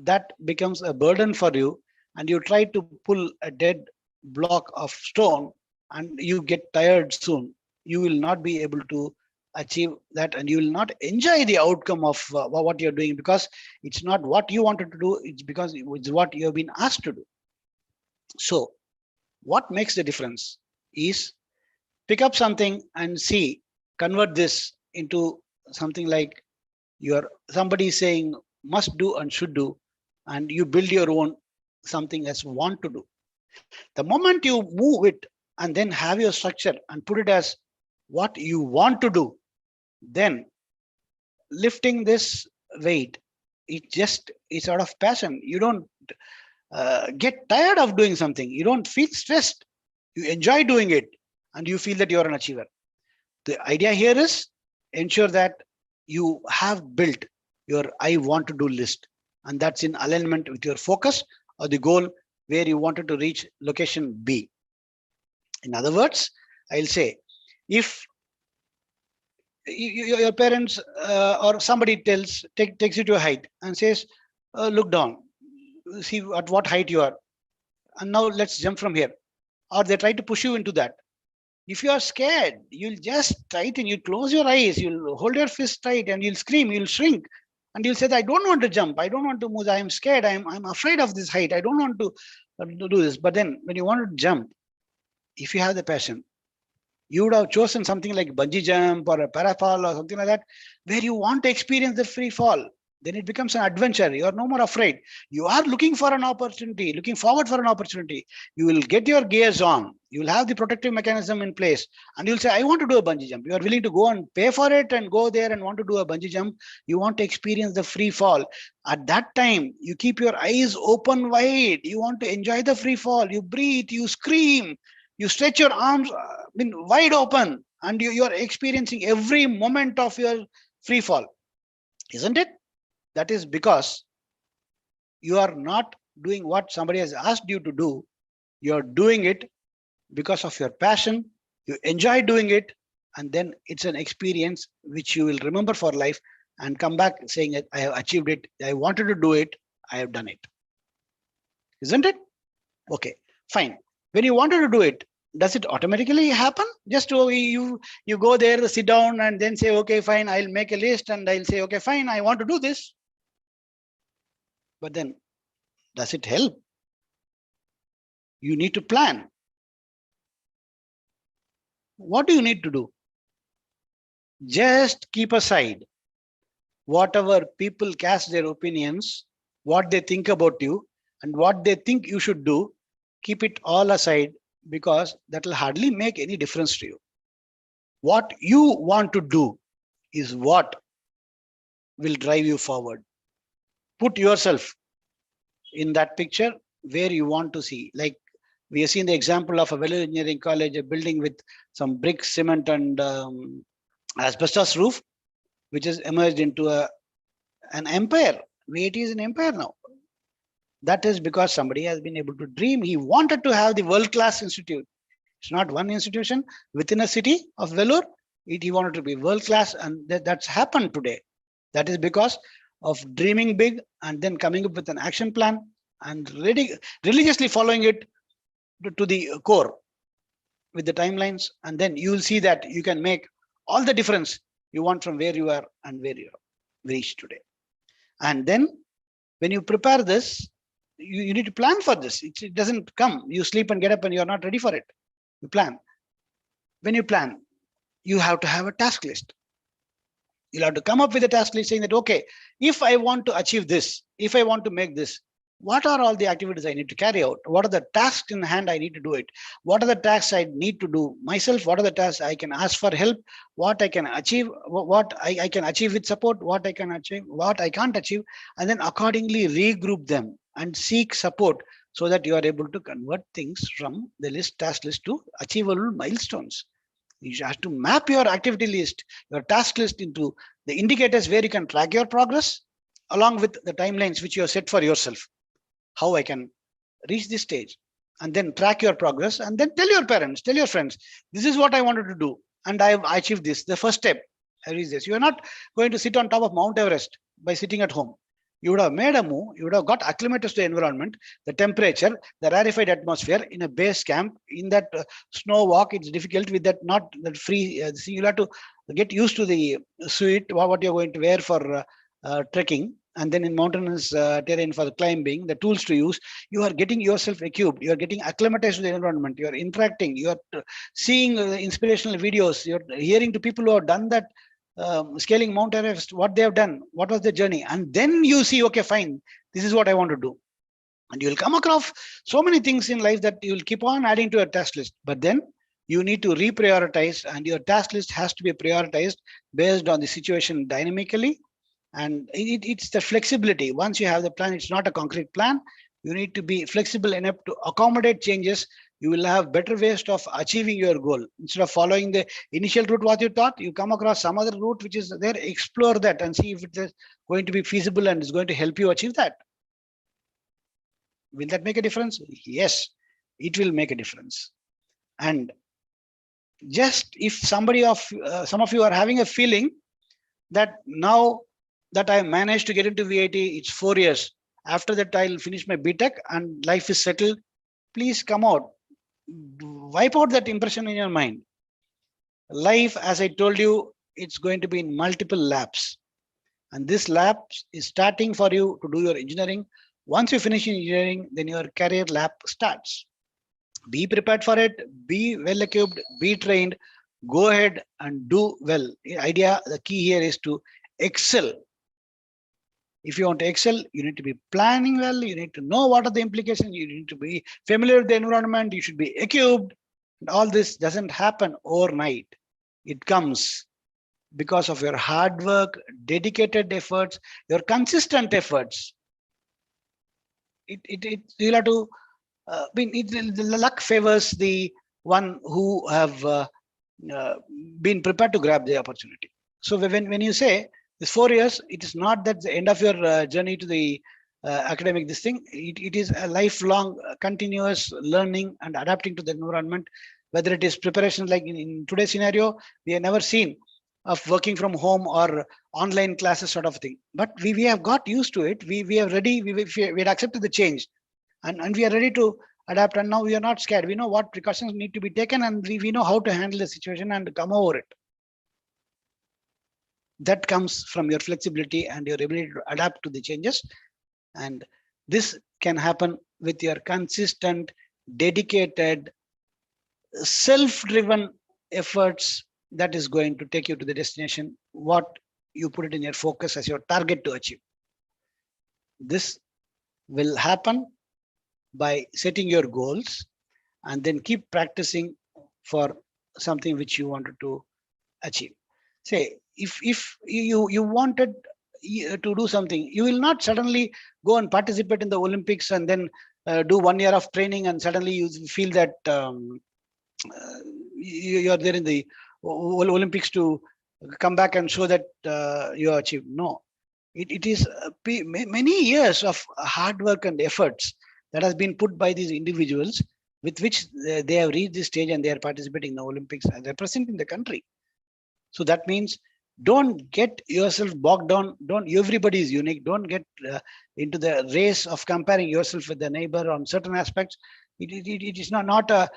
that becomes a burden for you, and you try to pull a dead block of stone, and you get tired soon. You will not be able to achieve that, and you will not enjoy the outcome of what you're doing, because it's not what you wanted to do, it's because it's what you have been asked to do. So what makes the difference is, pick up something and see, convert this into something like somebody saying must do and should do, and you build your own something as want to do. The moment you move it and then have your structure and put it as what you want to do, then lifting this weight, it's out of passion. You don't get tired of doing something. You don't feel stressed. You enjoy doing it, and you feel that you're an achiever. The idea here is ensure that you have built your I want to do list, and that's in alignment with your focus or the goal where you wanted to reach location B. In other words, I'll say, if your parents or somebody takes you to a height and says, look down, see at what height you are, and now let's jump from here, or they try to push you into that. If you are scared, you'll just tighten, you close your eyes, you'll hold your fist tight, and you'll scream, you'll shrink, and you'll say, I don't want to jump, I don't want to move, I'm scared, I'm afraid of this height, I don't want to do this. But then when you want to jump, if you have the passion, you would have chosen something like bungee jump or a parafall or something like that, where you want to experience the free fall. Then it becomes an adventure. You are no more afraid. You are looking for an opportunity, looking forward for an opportunity. You will get your gears on. You will have the protective mechanism in place, and you'll say, I want to do a bungee jump. You are willing to go and pay for it and go there and want to do a bungee jump. You want to experience the free fall. At that time, you keep your eyes open wide. You want to enjoy the free fall. You breathe, you scream, you stretch your arms wide open, and you are experiencing every moment of your free fall. Isn't it? That is because you are not doing what somebody has asked you to do. You are doing it because of your passion. You enjoy doing it, and then it's an experience which you will remember for life and come back saying, I have achieved it. I wanted to do it. I have done it. Isn't it? Okay, fine. When you wanted to do it, Does it automatically happen? Just you go there, sit down, and then say, okay, fine, I'll make a list, and I'll say, okay, fine, I want to do this. But then, does it help? You need to plan. What do you need to do? Just keep aside whatever people cast their opinions, what they think about you, and what they think you should do. Keep it all aside, because that will hardly make any difference to you. What you want to do is what will drive you forward. Put yourself in that picture where you want to see. Like we have seen the example of a Vellore Engineering College, a building with some bricks, cement, and asbestos roof, which has emerged into an empire. VAT is an empire now. That is because somebody has been able to dream. He wanted to have the world-class institute. It's not one institution within a city of Vellore. He wanted to be world-class, and that's happened today. That is because of dreaming big and then coming up with an action plan and religiously following it to the core with the timelines. And then you will see that you can make all the difference you want from where you are and where you have reached today. And then when you prepare this, you need to plan for this. It doesn't come. You sleep and get up and you're not ready for it. You plan. When you plan, you have to have a task list. You'll have to come up with a task list saying that, okay, if I want to achieve this, if I want to make this, what are all the activities I need to carry out? What are the tasks in hand I need to do it? What are the tasks I need to do myself? What are the tasks I can ask for help? What I can achieve, what I can achieve with support, what I can achieve, what I can't achieve, and then accordingly regroup them and seek support so that you are able to convert things from the task list to achievable milestones. You have to map your activity list, your task list into the indicators where you can track your progress along with the timelines which you have set for yourself. How I can reach this stage, and then track your progress, and then tell your parents, tell your friends, this is what I wanted to do, and I have achieved this. The first step, I reached this. You are not going to sit on top of Mount Everest by sitting at home. You would have made a move, you would have got acclimated to the environment, the temperature, the rarefied atmosphere in a base camp. In that snow walk, it's difficult with that, not that free. You'll have to get used to the suit, what you're going to wear for trekking, and then in mountainous terrain for the climbing, the tools to use. You are getting yourself equipped, you are getting acclimatized to the environment, you are interacting, you are seeing inspirational videos, you're hearing to people who have done that. Scaling Mount Everest, what they have done, what was the journey, and then you see, okay, fine, this is what I want to do. And you'll come across so many things in life that you'll keep on adding to your task list. But then you need to reprioritize, and your task list has to be prioritized based on the situation dynamically. And it's the flexibility. Once you have the plan, it's not a concrete plan. You need to be flexible enough to accommodate changes. You will have better ways of achieving your goal. Instead of following the initial route, what you thought, you come across some other route which is there, explore that and see if it is going to be feasible and is going to help you achieve that. Will that make a difference? Yes, it will make a difference. And just if some of you are having a feeling that now that I managed to get into VAT, it's 4 years. After that, I'll finish my BTech and life is settled. Please come out. Wipe out that impression in your mind. Life, as I told you, it's going to be in multiple laps. And this lap is starting for you to do your engineering. Once you finish engineering, then your career lap starts. Be prepared for it. Be well equipped. Be trained. Go ahead and do well. The key here is to excel. If you want to excel, you need to be planning well. You need to know what are the implications. You need to be familiar with the environment. You should be equipped. And all this doesn't happen overnight. It comes because of your hard work, dedicated efforts, your consistent efforts. You'll have to. The luck favors the one who have been prepared to grab the opportunity. So when you say this 4 years, it is not that the end of your journey to the academic this thing. It is a lifelong continuous learning and adapting to the environment. Whether it is preparation, like in today's scenario, we have never seen of working from home or online classes sort of thing. But we have got used to it. We are ready. We had accepted the change, and we are ready to adapt, and now we are not scared. We know what precautions need to be taken, and we know how to handle the situation and come over it. That comes from your flexibility and your ability to adapt to the changes. And this can happen with your consistent, dedicated, self-driven efforts that is going to take you to the destination, what you put it in your focus as your target to achieve. This will happen by setting your goals and then keep practicing for something which you wanted to achieve. Say, if you wanted to do something, you will not suddenly go and participate in the Olympics and then do 1 year of training and suddenly you feel that you are there in the Olympics to come back and show that you achieved. No, it is many years of hard work and efforts that has been put by these individuals, with which they have reached this stage and they are participating in the Olympics and representing the country. So that means don't get yourself bogged down. Everybody is unique. Don't get into the race of comparing yourself with the neighbor on certain aspects. It is not a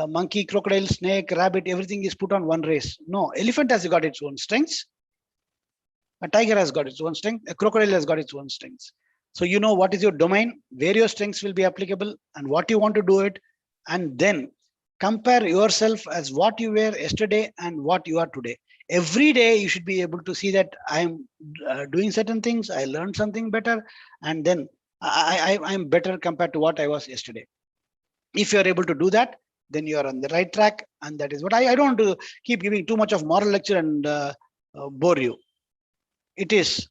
monkey, crocodile, snake, rabbit. Everything is put on one race. No, elephant has got its own strengths. A tiger has got its own strength. A crocodile has got its own strengths. So you know what is your domain, where your strengths will be applicable, and what you want to do it, and then compare yourself as what you were yesterday and what you are today. Every day you should be able to see that I am doing certain things, I learned something better, and then I'm better compared to what I was yesterday. If you're able to do that, then you are on the right track. And that is what I don't want to keep giving too much of moral lecture and bore you. It is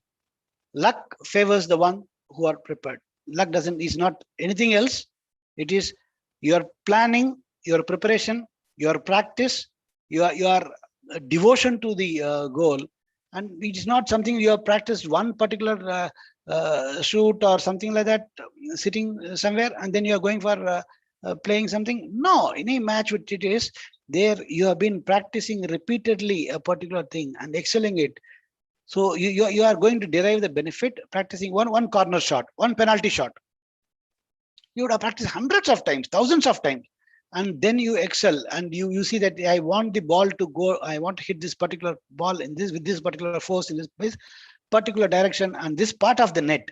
luck favors the one who are prepared. Luck is not anything else. It is your planning, your preparation, your practice, your devotion to the goal. And it is not something you have practiced one particular shoot or something like that, sitting somewhere, and then you are going for playing something. No, in a match which it is there, you have been practicing repeatedly a particular thing and excelling it. So you are going to derive the benefit practicing one corner shot, one penalty shot. You would have practiced hundreds of times, thousands of times, and then you excel and you see that I want the ball to go, I want to hit this particular ball in this with this particular force in this particular direction and this part of the net.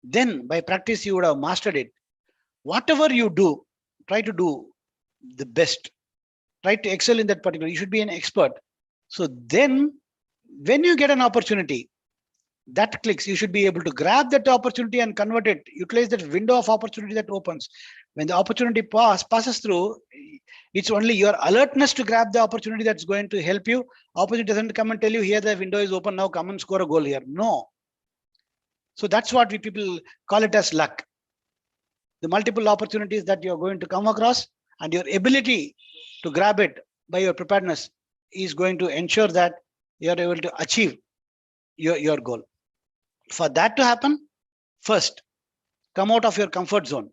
Then by practice you would have mastered it. Whatever you do, try to do the best. Try to excel in that particular. You should be an expert. So then when you get an opportunity that clicks, you should be able to grab that opportunity and convert it, utilize that window of opportunity that opens. When the opportunity passes through, it's only your alertness to grab the opportunity that's going to help you. Opportunity doesn't come and tell you, here the window is open, now come and score a goal here. No. So that's what we people call it as luck. The multiple opportunities that you're going to come across and your ability to grab it by your preparedness is going to ensure that you're able to achieve your goal. For that to happen, first, come out of your comfort zone.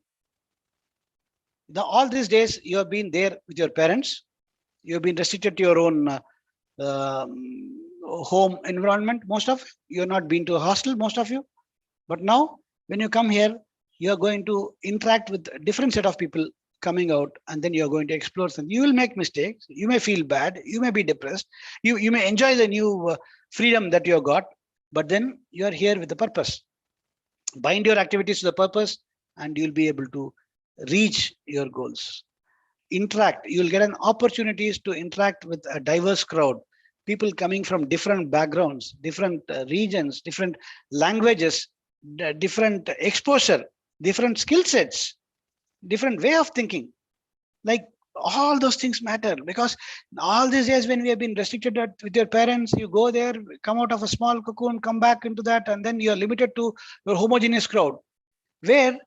All these days, you have been there with your parents. You have been restricted to your own home environment, most of you. Have not been to a hostel, most of you. But now, when you come here, you are going to interact with a different set of people coming out, and then you are going to explore something. You will make mistakes. You may feel bad. You may be depressed. You may enjoy the new freedom that you have got, but then you are here with a purpose. Bind your activities to the purpose, and you'll be able to reach your goals. Interact. You'll get an opportunities to interact with a diverse crowd. People coming from different backgrounds, different regions, different languages, different exposure, different skill sets, different way of thinking. Like all those things matter, because all these years when we have been restricted with your parents, you go there, come out of a small cocoon, come back into that, and then you're limited to your homogeneous crowd, where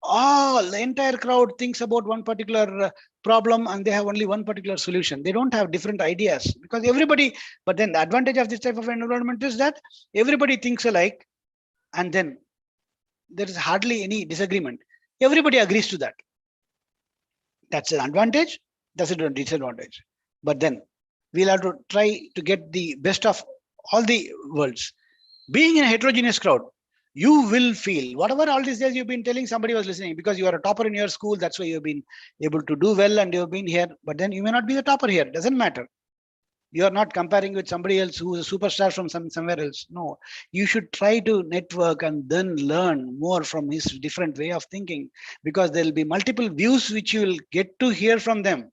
the entire crowd thinks about one particular problem and they have only one particular solution. They don't have different ideas, because everybody, but then the advantage of this type of environment is that everybody thinks alike, and then there is hardly any disagreement. Everybody agrees to that. That's an advantage, that's a disadvantage. But then we'll have to try to get the best of all the worlds. Being in a heterogeneous crowd, You will feel whatever all these days you've been telling, somebody was listening because you are a topper in your school. That's why you've been able to do well and you've been here. But then you may not be the topper here. Doesn't matter. You are not comparing with somebody else who is a superstar from somewhere else. No, you should try to network and then learn more from his different way of thinking, because there will be multiple views which you will get to hear from them,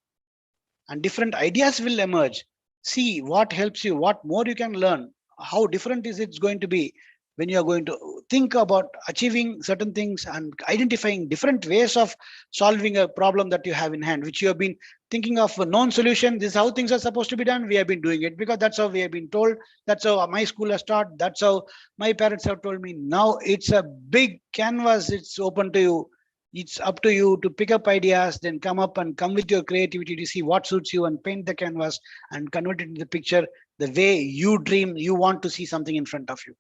and different ideas will emerge. See what helps you, what more you can learn, how different is it's going to be when you are going to think about achieving certain things and identifying different ways of solving a problem that you have in hand, which you have been thinking of a known solution. This is how things are supposed to be done. We have been doing it because that's how we have been told. That's how my school has taught. That's how my parents have told me. Now it's a big canvas. It's open to you. It's up to you to pick up ideas, then come with your creativity to see what suits you and paint the canvas and convert it into the picture the way you dream you want to see something in front of you.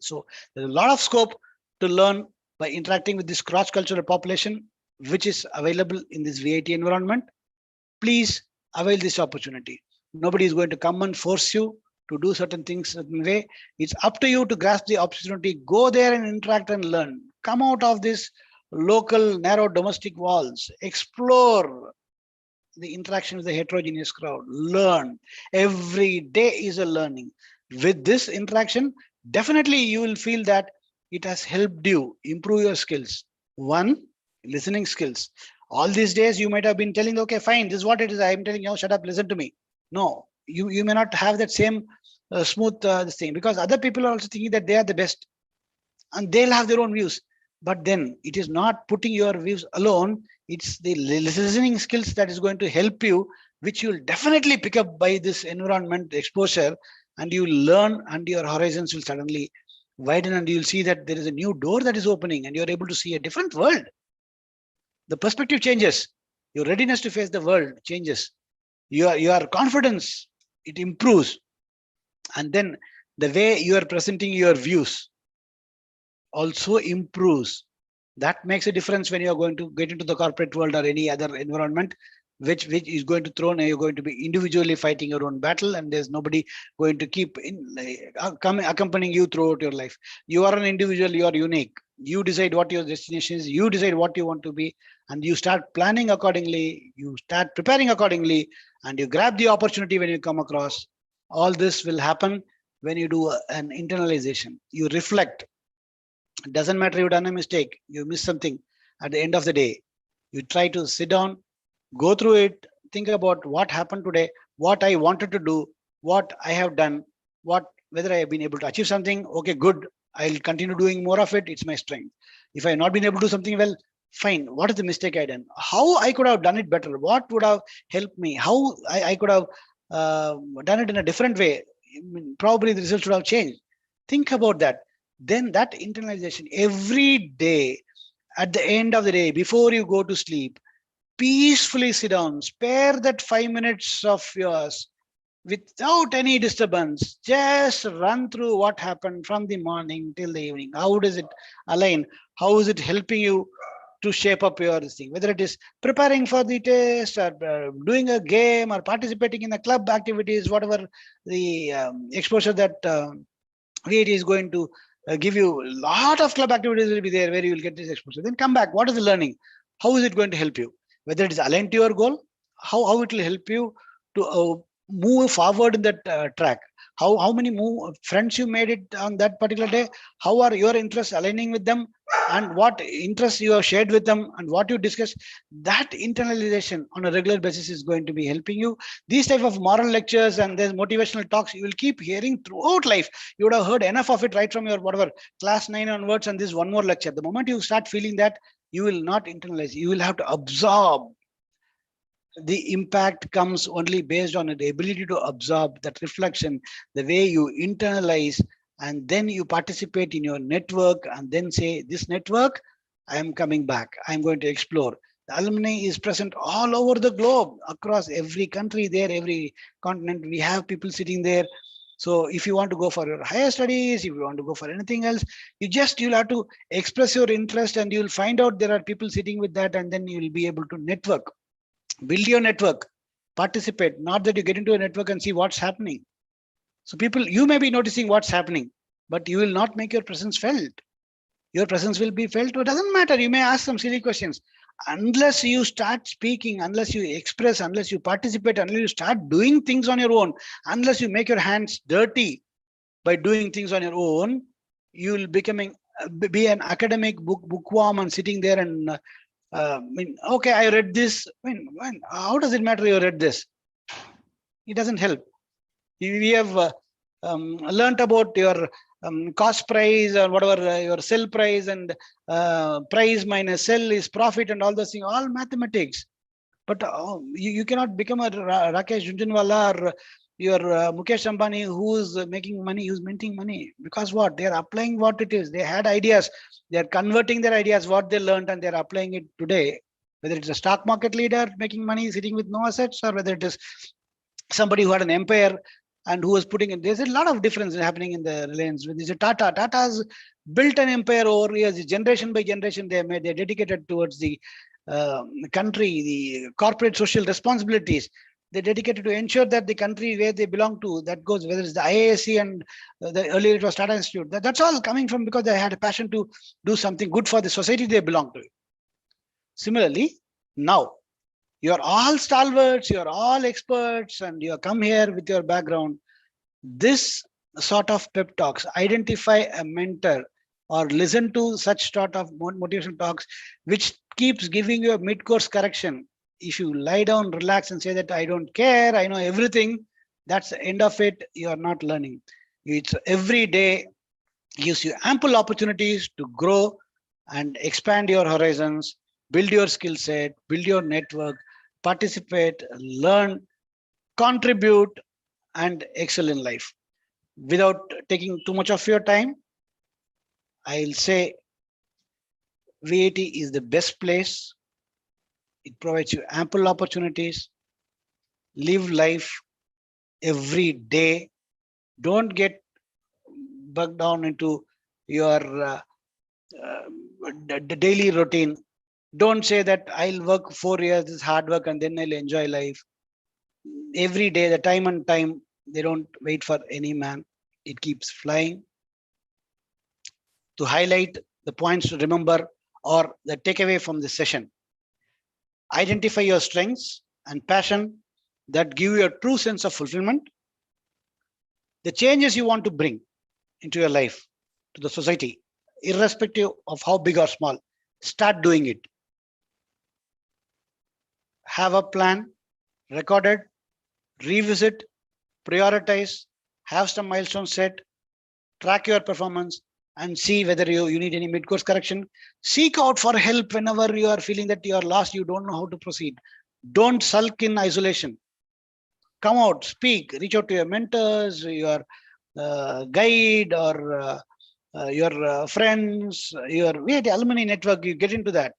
So there's a lot of scope to learn by interacting with this cross-cultural population, which is available in this VIT environment. Please avail this opportunity. Nobody is going to come and force you to do certain things certain way. It's up to you to grasp the opportunity, go there and interact and learn. Come out of this local narrow domestic walls, explore the interaction with the heterogeneous crowd, learn. Every day is a learning. With this interaction, definitely you will feel that it has helped you improve your skills. One, listening skills. All these days you might have been telling, okay, fine, this is what it is. I'm telling you, shut up, listen to me. No, you may not have that same smooth this thing, because other people are also thinking that they are the best and they'll have their own views. But then it is not putting your views alone. It's the listening skills that is going to help you, which you'll definitely pick up by this environment exposure, and you learn and your horizons will suddenly widen and you'll see that there is a new door that is opening and you're able to see a different world. The perspective changes. Your readiness to face the world changes. Your confidence, it improves. And then the way you are presenting your views also improves. That makes a difference when you are going to get into the corporate world or any other environment, which is going to throw, you're going to be individually fighting your own battle, and there's nobody going to keep accompanying you throughout your life. You are an individual, you are unique. You decide what your destination is, you decide what you want to be, and you start planning accordingly, you start preparing accordingly, and you grab the opportunity when you come across. All this will happen when you do an internalization. You reflect. It doesn't matter you've done a mistake, you missed something. At the end of the day, you try to sit down, go through it, think about what happened today, what I wanted to do, what I have done, whether I have been able to achieve something. Okay, good. I'll continue doing more of it. It's my strength. If I have not been able to do something well, fine. What is the mistake I done? How I could have done it better? What would have helped me? How I could have done it in a different way? Probably the results would have changed. Think about that. Then that internalization every day, at the end of the day, before you go to sleep, peacefully sit down, spare that 5 minutes of yours without any disturbance. Just run through what happened from the morning till the evening. How does it align? How is it helping you to shape up your thing? Whether it is preparing for the test or doing a game or participating in the club activities, whatever the exposure that VIT is going to give you. A lot of club activities will be there where you will get this exposure. Then come back. What is the learning? How is it going to help you? Whether it is aligned to your goal, how it will help you to move forward in that track. How many friends you made it on that particular day? How are your interests aligning with them? And what interests you have shared with them and what you discuss? That internalization on a regular basis is going to be helping you. These type of moral lectures and there's motivational talks you will keep hearing throughout life. You would have heard enough of it right from your whatever class 9 onwards, and this one more lecture. The moment you start feeling that, you will not internalize. You will have to absorb. The impact comes only based on the ability to absorb that reflection, the way you internalize, and then you participate in your network and then say, this network, I am coming back. I'm going to explore. The alumni is present all over the globe, across every country there, every continent. We have people sitting there. So if you want to go for your higher studies, if you want to go for anything else, you'll have to express your interest and you'll find out there are people sitting with that, and then you will be able to network. Build your network, participate, not that you get into a network and see what's happening. So people, you may be noticing what's happening, but you will not make your presence felt. Your presence will be felt. It doesn't matter. You may ask some silly questions. Unless you start speaking, unless you express, unless you participate, unless you start doing things on your own, unless you make your hands dirty by doing things on your own, you will be an academic bookworm and sitting there and okay, I read this. How does it matter you read this? It doesn't help. We have learnt about your cost price or whatever, your sell price, and price minus sell is profit and all those things, all mathematics. But you cannot become a Rakesh Jhunjhunwala or your Mukesh Ambani who's making money, who's minting money. Because what? They are applying what it is. They had ideas. They are converting their ideas, what they learned, and they're applying it today. Whether it's a stock market leader making money, sitting with no assets, or whether it is somebody who had an empire and who was putting in. There's a lot of difference happening in the Reliance. There's a Tata's built an empire over years, generation by generation. They're dedicated towards the country, the corporate social responsibilities. They're dedicated to ensure that the country where they belong to, that goes, whether it's the IASC and the earlier it was Tata Institute, that's all coming from because they had a passion to do something good for the society they belong to. Similarly, now you're all stalwarts, you're all experts, and you come here with your background. This sort of pep talks, identify a mentor or listen to such sort of motivational talks, which keeps giving you a mid-course correction. If you lie down, relax and say that I don't care, I know everything, that's the end of it. You are not learning. It's every day gives you ample opportunities to grow and expand your horizons, build your skill set, build your network, participate, learn, contribute, and excel in life. Without taking too much of your time, I'll say VAT is the best place. It provides you ample opportunities. Live life every day. Don't get bogged down into your daily routine. Don't say that I'll work 4 years, this hard work, and then I'll enjoy life. Every day, the time and time, they don't wait for any man. It keeps flying. To highlight the points to remember or the takeaway from the session. Identify your strengths and passion that give you a true sense of fulfillment. The changes you want to bring into your life, to the society, irrespective of how big or small, start doing it. Have a plan, record it, revisit, prioritize, have some milestones set, track your performance, and see whether you need any mid-course correction. Seek out for help whenever you are feeling that you are lost, you don't know how to proceed. Don't sulk in isolation. Come out, speak, reach out to your mentors, your guide, or your friends, your alumni network. You get into that.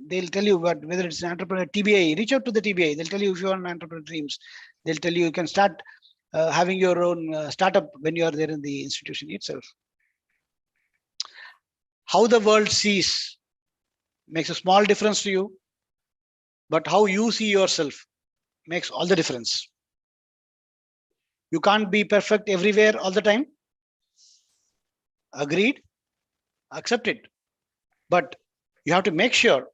They'll tell you whether it's an entrepreneur, TBI, reach out to the TBI. They'll tell you if you want entrepreneur dreams. They'll tell you you can start having your own startup when you are there in the institution itself. How the world sees makes a small difference to you, but how you see yourself makes all the difference. You can't be perfect everywhere all the time. Agreed, accept it. But you have to make sure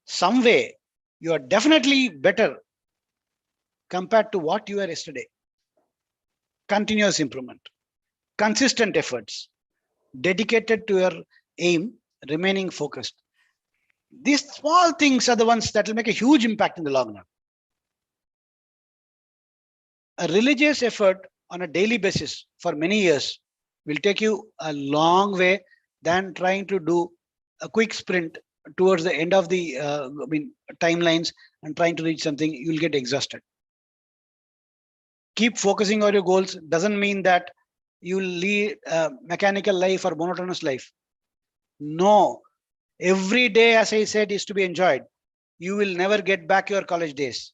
some way you are definitely better compared to what you were yesterday. Continuous improvement, consistent efforts, dedicated to your aim, remaining focused. These small things are the ones that will make a huge impact in the long run. A religious effort on a daily basis for many years will take you a long way than trying to do a quick sprint towards the end of the timelines and trying to reach something. You'll get exhausted. Keep focusing on your goals. Doesn't mean that you'll lead a mechanical life or monotonous life. No, every day, as I said, is to be enjoyed. You will never get back your college days.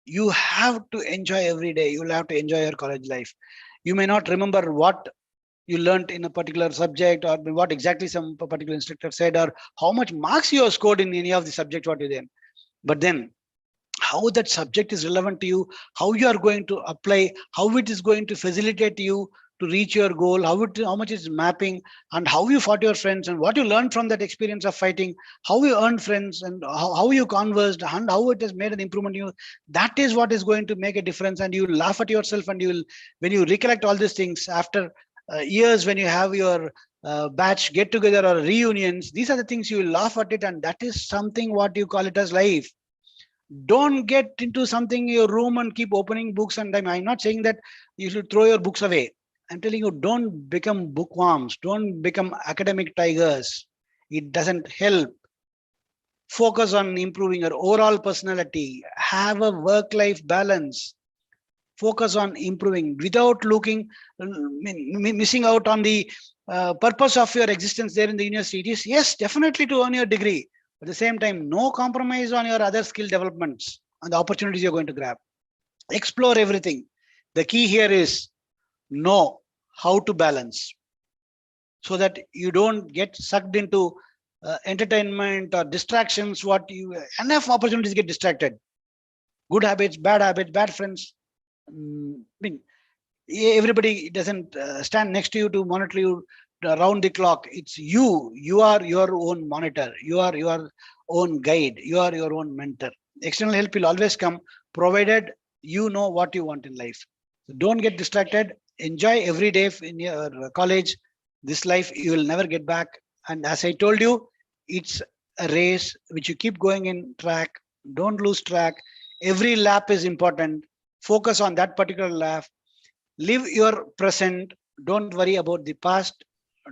You have to enjoy every day. You will have to enjoy your college life. You may not remember what you learned in a particular subject or what exactly some particular instructor said or how much marks you have scored in any of the subjects what you did. But then how that subject is relevant to you, how you are going to apply, how it is going to facilitate you to reach your goal, how much is mapping, and how you fought your friends, and what you learned from that experience of fighting, how you earned friends, and how you conversed, and how it has made an improvement in you. That is what is going to make a difference. And you will laugh at yourself, and when you recollect all these things after years, when you have your batch get together or reunions, these are the things you will laugh at it, and that is something what you call it as life. Don't get into something in your room and keep opening books. And I'm not saying that you should throw your books away. I'm telling you, don't become bookworms. Don't become academic tigers. It doesn't help. Focus on improving your overall personality. Have a work-life balance. Focus on improving without missing out on the purpose of your existence there in the university. It is, yes, definitely to earn your degree. At the same time, no compromise on your other skill developments and the opportunities you're going to grab. Explore everything. The key here is know how to balance so that you don't get sucked into entertainment or distractions. Enough opportunities get distracted. Good habits, bad friends. Everybody doesn't stand next to you to monitor you around the clock. It's you are your own monitor, you are your own guide, you are your own mentor. External help will always come, provided you know what you want in life. So don't get distracted. Enjoy every day in your college. This life you will never get back. And as I told you, it's a race which you keep going in track. Don't lose track. Every lap is important. Focus on that particular lap. Live your present. Don't worry about the past.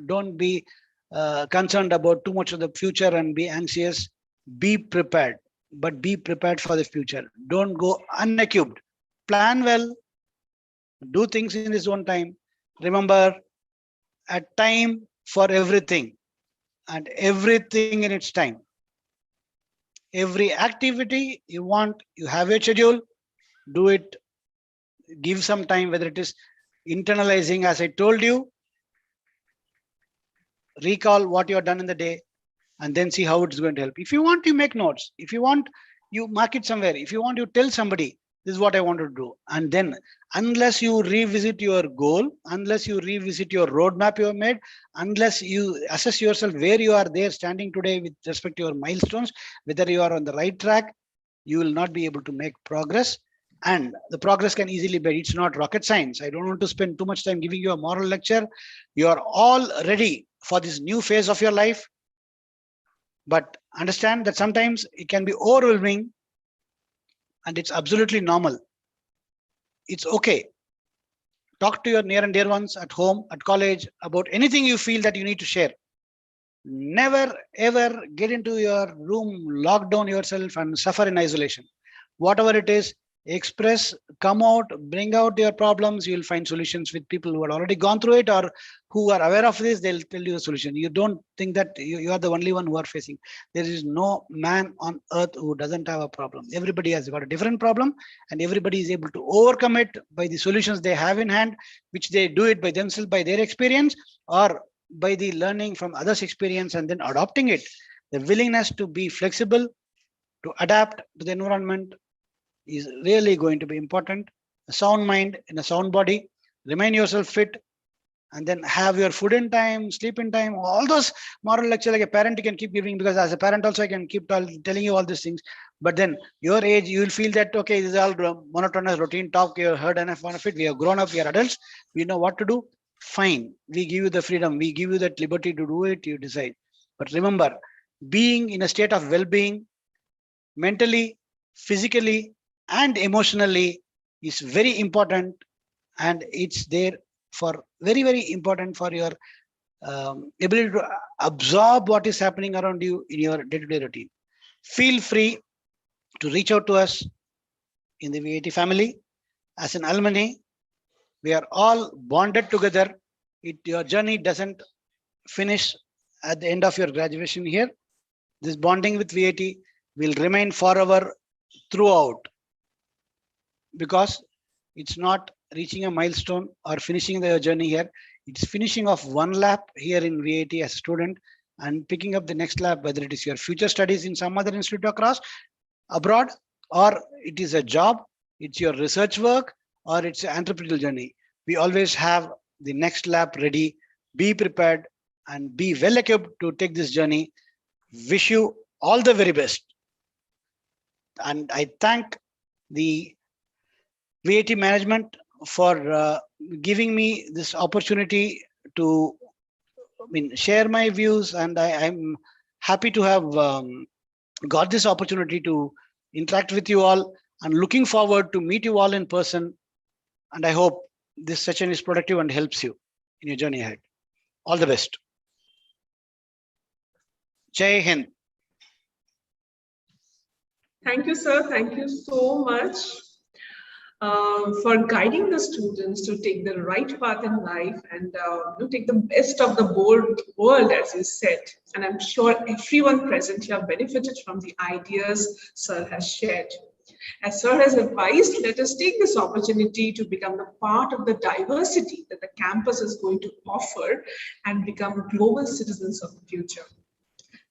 Don't be concerned about too much of the future and be anxious. Be prepared, but be prepared for the future. Don't go unequipped. Plan well. Do things in his own time. Remember, a time for everything and everything in its time. Every activity you want, you have your schedule, do it. Give some time, whether it is internalizing, as I told you, recall what you have done in the day, and then see how it's going to help. If you want, you make notes. If you want, you mark it somewhere. If you want, you tell somebody, this is what I want to do. And then, unless you revisit your goal, unless you revisit your roadmap you have made, unless you assess yourself where you are there standing today with respect to your milestones, whether you are on the right track, you will not be able to make progress. And the progress can easily be, it's not rocket science. I don't want to spend too much time giving you a moral lecture. You are all ready for this new phase of your life. But understand that sometimes it can be overwhelming, and it's absolutely normal. It's okay. Talk to your near and dear ones at home, at college, about anything you feel that you need to share. Never ever get into your room, lock down yourself and suffer in isolation. Whatever it is, express, come out, bring out your problems. You'll find solutions with people who have already gone through it or who are aware of this. They'll tell you the solution. You don't think that you are the only one who are facing. There is no man on earth who doesn't have a problem. Everybody has got a different problem, and everybody is able to overcome it by the solutions they have in hand, which they do it by themselves, by their experience, or by the learning from others' experience and then adopting it. The willingness to be flexible, to adapt to the environment is really going to be important. A sound mind in a sound body. Remain yourself fit, and then have your food in time, sleep in time. All those moral lecture like a parent you can keep giving, because as a parent also I can keep telling you all these things. But then your age, you will feel that okay, this is all monotonous routine talk. You have heard enough of it. We have grown up. We are adults. We know what to do. Fine. We give you the freedom. We give you that liberty to do it. You decide. But remember, being in a state of well-being, mentally, physically, and emotionally is very important, and it's there for very, very important for your ability to absorb what is happening around you in your day-to-day routine. Feel free to reach out to us in the VAT family. As an alumni, we are all bonded together. Your journey doesn't finish at the end of your graduation here. This bonding with VAT will remain forever throughout, because it's not reaching a milestone or finishing the journey here. It's finishing of one lap here in VAT as a student and picking up the next lap, whether it is your future studies in some other institute across abroad, or it is a job, it's your research work, or it's an entrepreneurial journey. We always have the next lap ready, be prepared, and be well equipped to take this journey. Wish you all the very best. And I thank the VAT management for giving me this opportunity to share my views, and I'm happy to have got this opportunity to interact with you all, and looking forward to meet you all in person. And I hope this session is productive and helps you in your journey ahead. All the best. Jai Hind. Thank you, sir. Thank you so much for guiding the students to take the right path in life and to take the best of the world, as you said. And I'm sure everyone present here benefited from the ideas sir has shared. As sir has advised, let us take this opportunity to become the part of the diversity that the campus is going to offer and become global citizens of the future.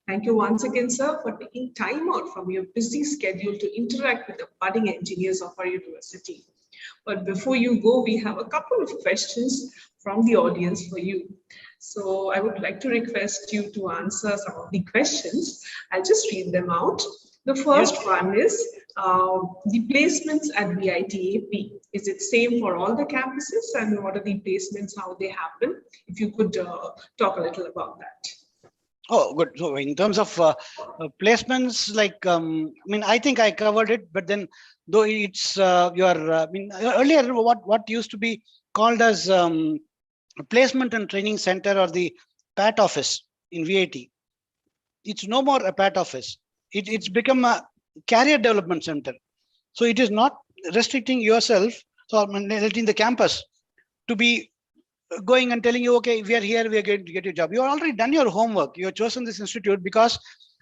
Thank you once again, sir, for taking time out from your busy schedule to interact with the budding engineers of our university. But before you go, we have a couple of questions from the audience for you. So I would like to request you to answer some of the questions. I'll just read them out. The first one is the placements at VITAP. Is it same for all the campuses, and what are the placements, how they happen? If you could talk a little about that. Oh, good. So in terms of placements, like, I think I covered it, but then though it's earlier what used to be called as placement and training center, or the PAT office in VIT. It's no more a PAT office. It's become a career development center. So it is not restricting yourself, so letting the campus to be going and telling you, okay, we are here, we are going to get your job. You have already done your homework. You have chosen this institute because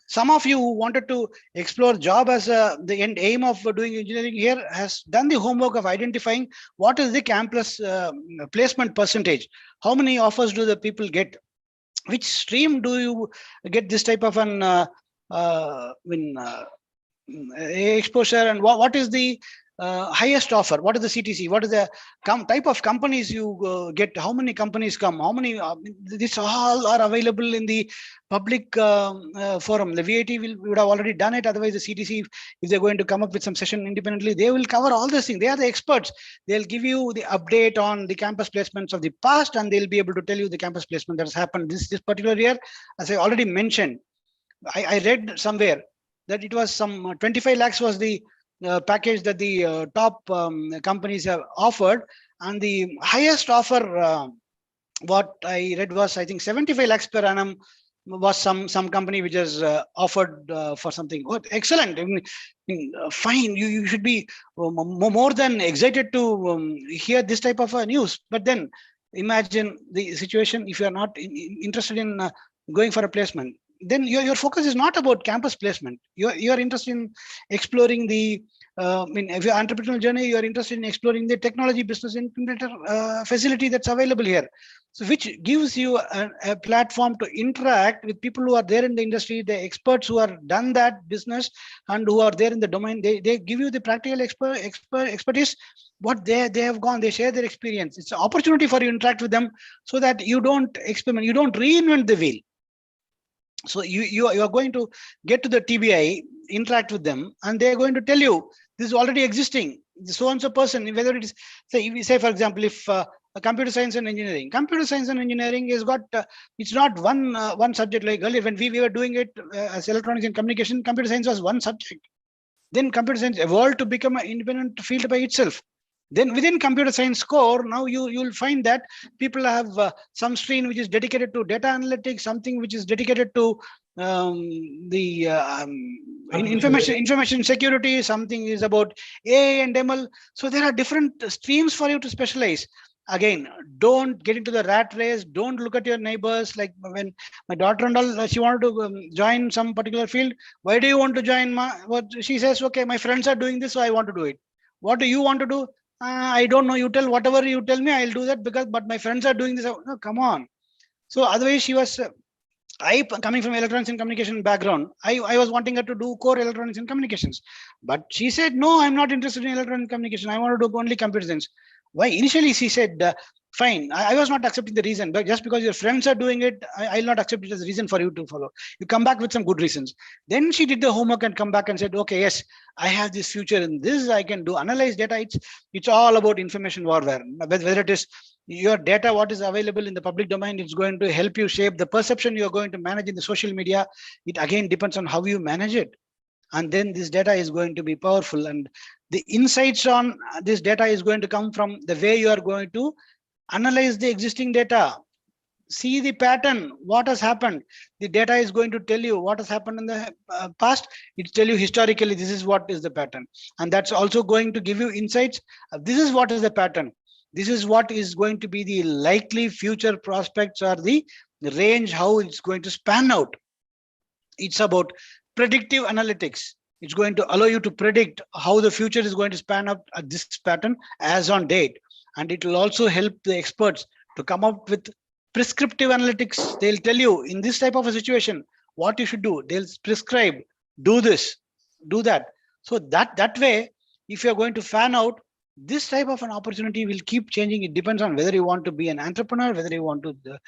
some of you who wanted to explore job as the end aim of doing engineering here has done the homework of identifying what is the campus placement percentage. How many offers do the people get? Which stream do you get this type of an exposure, and what is the highest offer? What is the CTC? What is the type of companies you get? How many companies come? How many? This all are available in the public forum. The VAT would have already done it. Otherwise, the CTC, if they're going to come up with some session independently, they will cover all these things. They are the experts. They'll give you the update on the campus placements of the past, and they'll be able to tell you the campus placement that has happened this particular year. As I already mentioned, I read somewhere that it was some 25 lakhs was the package that the top companies have offered, and the highest offer what I read was, I think, 75 lakhs per annum was some company which has offered for something. Oh, excellent. Fine, you should be more than excited to hear this type of news. But then imagine the situation if you are not interested in going for a placement. Then your focus is not about campus placement. You're interested in exploring the if your entrepreneurial journey, you're interested in exploring the technology business incubator facility that's available here. So which gives you a platform to interact with people who are there in the industry, the experts who have done that business and who are there in the domain. They give you the practical expertise, what they have gone, they share their experience. It's an opportunity for you to interact with them so that you don't experiment, you don't reinvent the wheel. So you are going to get to the TBI, interact with them, and they're going to tell you this is already existing. So and so person, whether it is, say for example, if a computer science and engineering has got it's not one subject like earlier when we were doing it as electronics and communication. Computer science was one subject. Then computer science evolved to become an independent field by itself. Then within computer science core, now you'll find that people have some stream which is dedicated to data analytics, something which is dedicated to information security, something is about AI and ML. So there are different streams for you to specialize. Again, don't get into the rat race. Don't look at your neighbors. Like when my daughter and all, she wanted to join some particular field. Why do you want to join? What she says, okay, my friends are doing this, so I want to do it. What do you want to do? I don't know. You tell whatever you tell me, I'll do that but my friends are doing this. No, come on. So otherwise, she was. I coming from electronics and communication background, I was wanting her to do core electronics and communications, but she said no, I'm not interested in electronics and communication. I want to do only computer science. Why? Initially, she said, fine, I was not accepting the reason, but just because your friends are doing it, I'll not accept it as a reason for you to follow. You come back with some good reasons. Then she did the homework and come back and said, okay, yes, I have this future in this, I can do analyze data. It's all about information warfare. Whether it is your data, what is available in the public domain, it's going to help you shape the perception you're going to manage in the social media. It again depends on how you manage it. And then this data is going to be powerful, and the insights on this data is going to come from the way you are going to analyze the existing data, see the pattern, what has happened. The data is going to tell you what has happened in the past. It tell you historically, this is what is the pattern, and that's also going to give you insights. This is what is the pattern. This is what is going to be the likely future prospects, or the range, how it's going to span out. It's about predictive analytics. It's going to allow you to predict how the future is going to span up at this pattern as on date. And it will also help the experts to come up with prescriptive analytics. They'll tell you in this type of a situation, what you should do. They'll prescribe, do this, do that. So that way, if you're going to fan out, this type of an opportunity will keep changing. It depends on whether you want to be an entrepreneur, whether you want to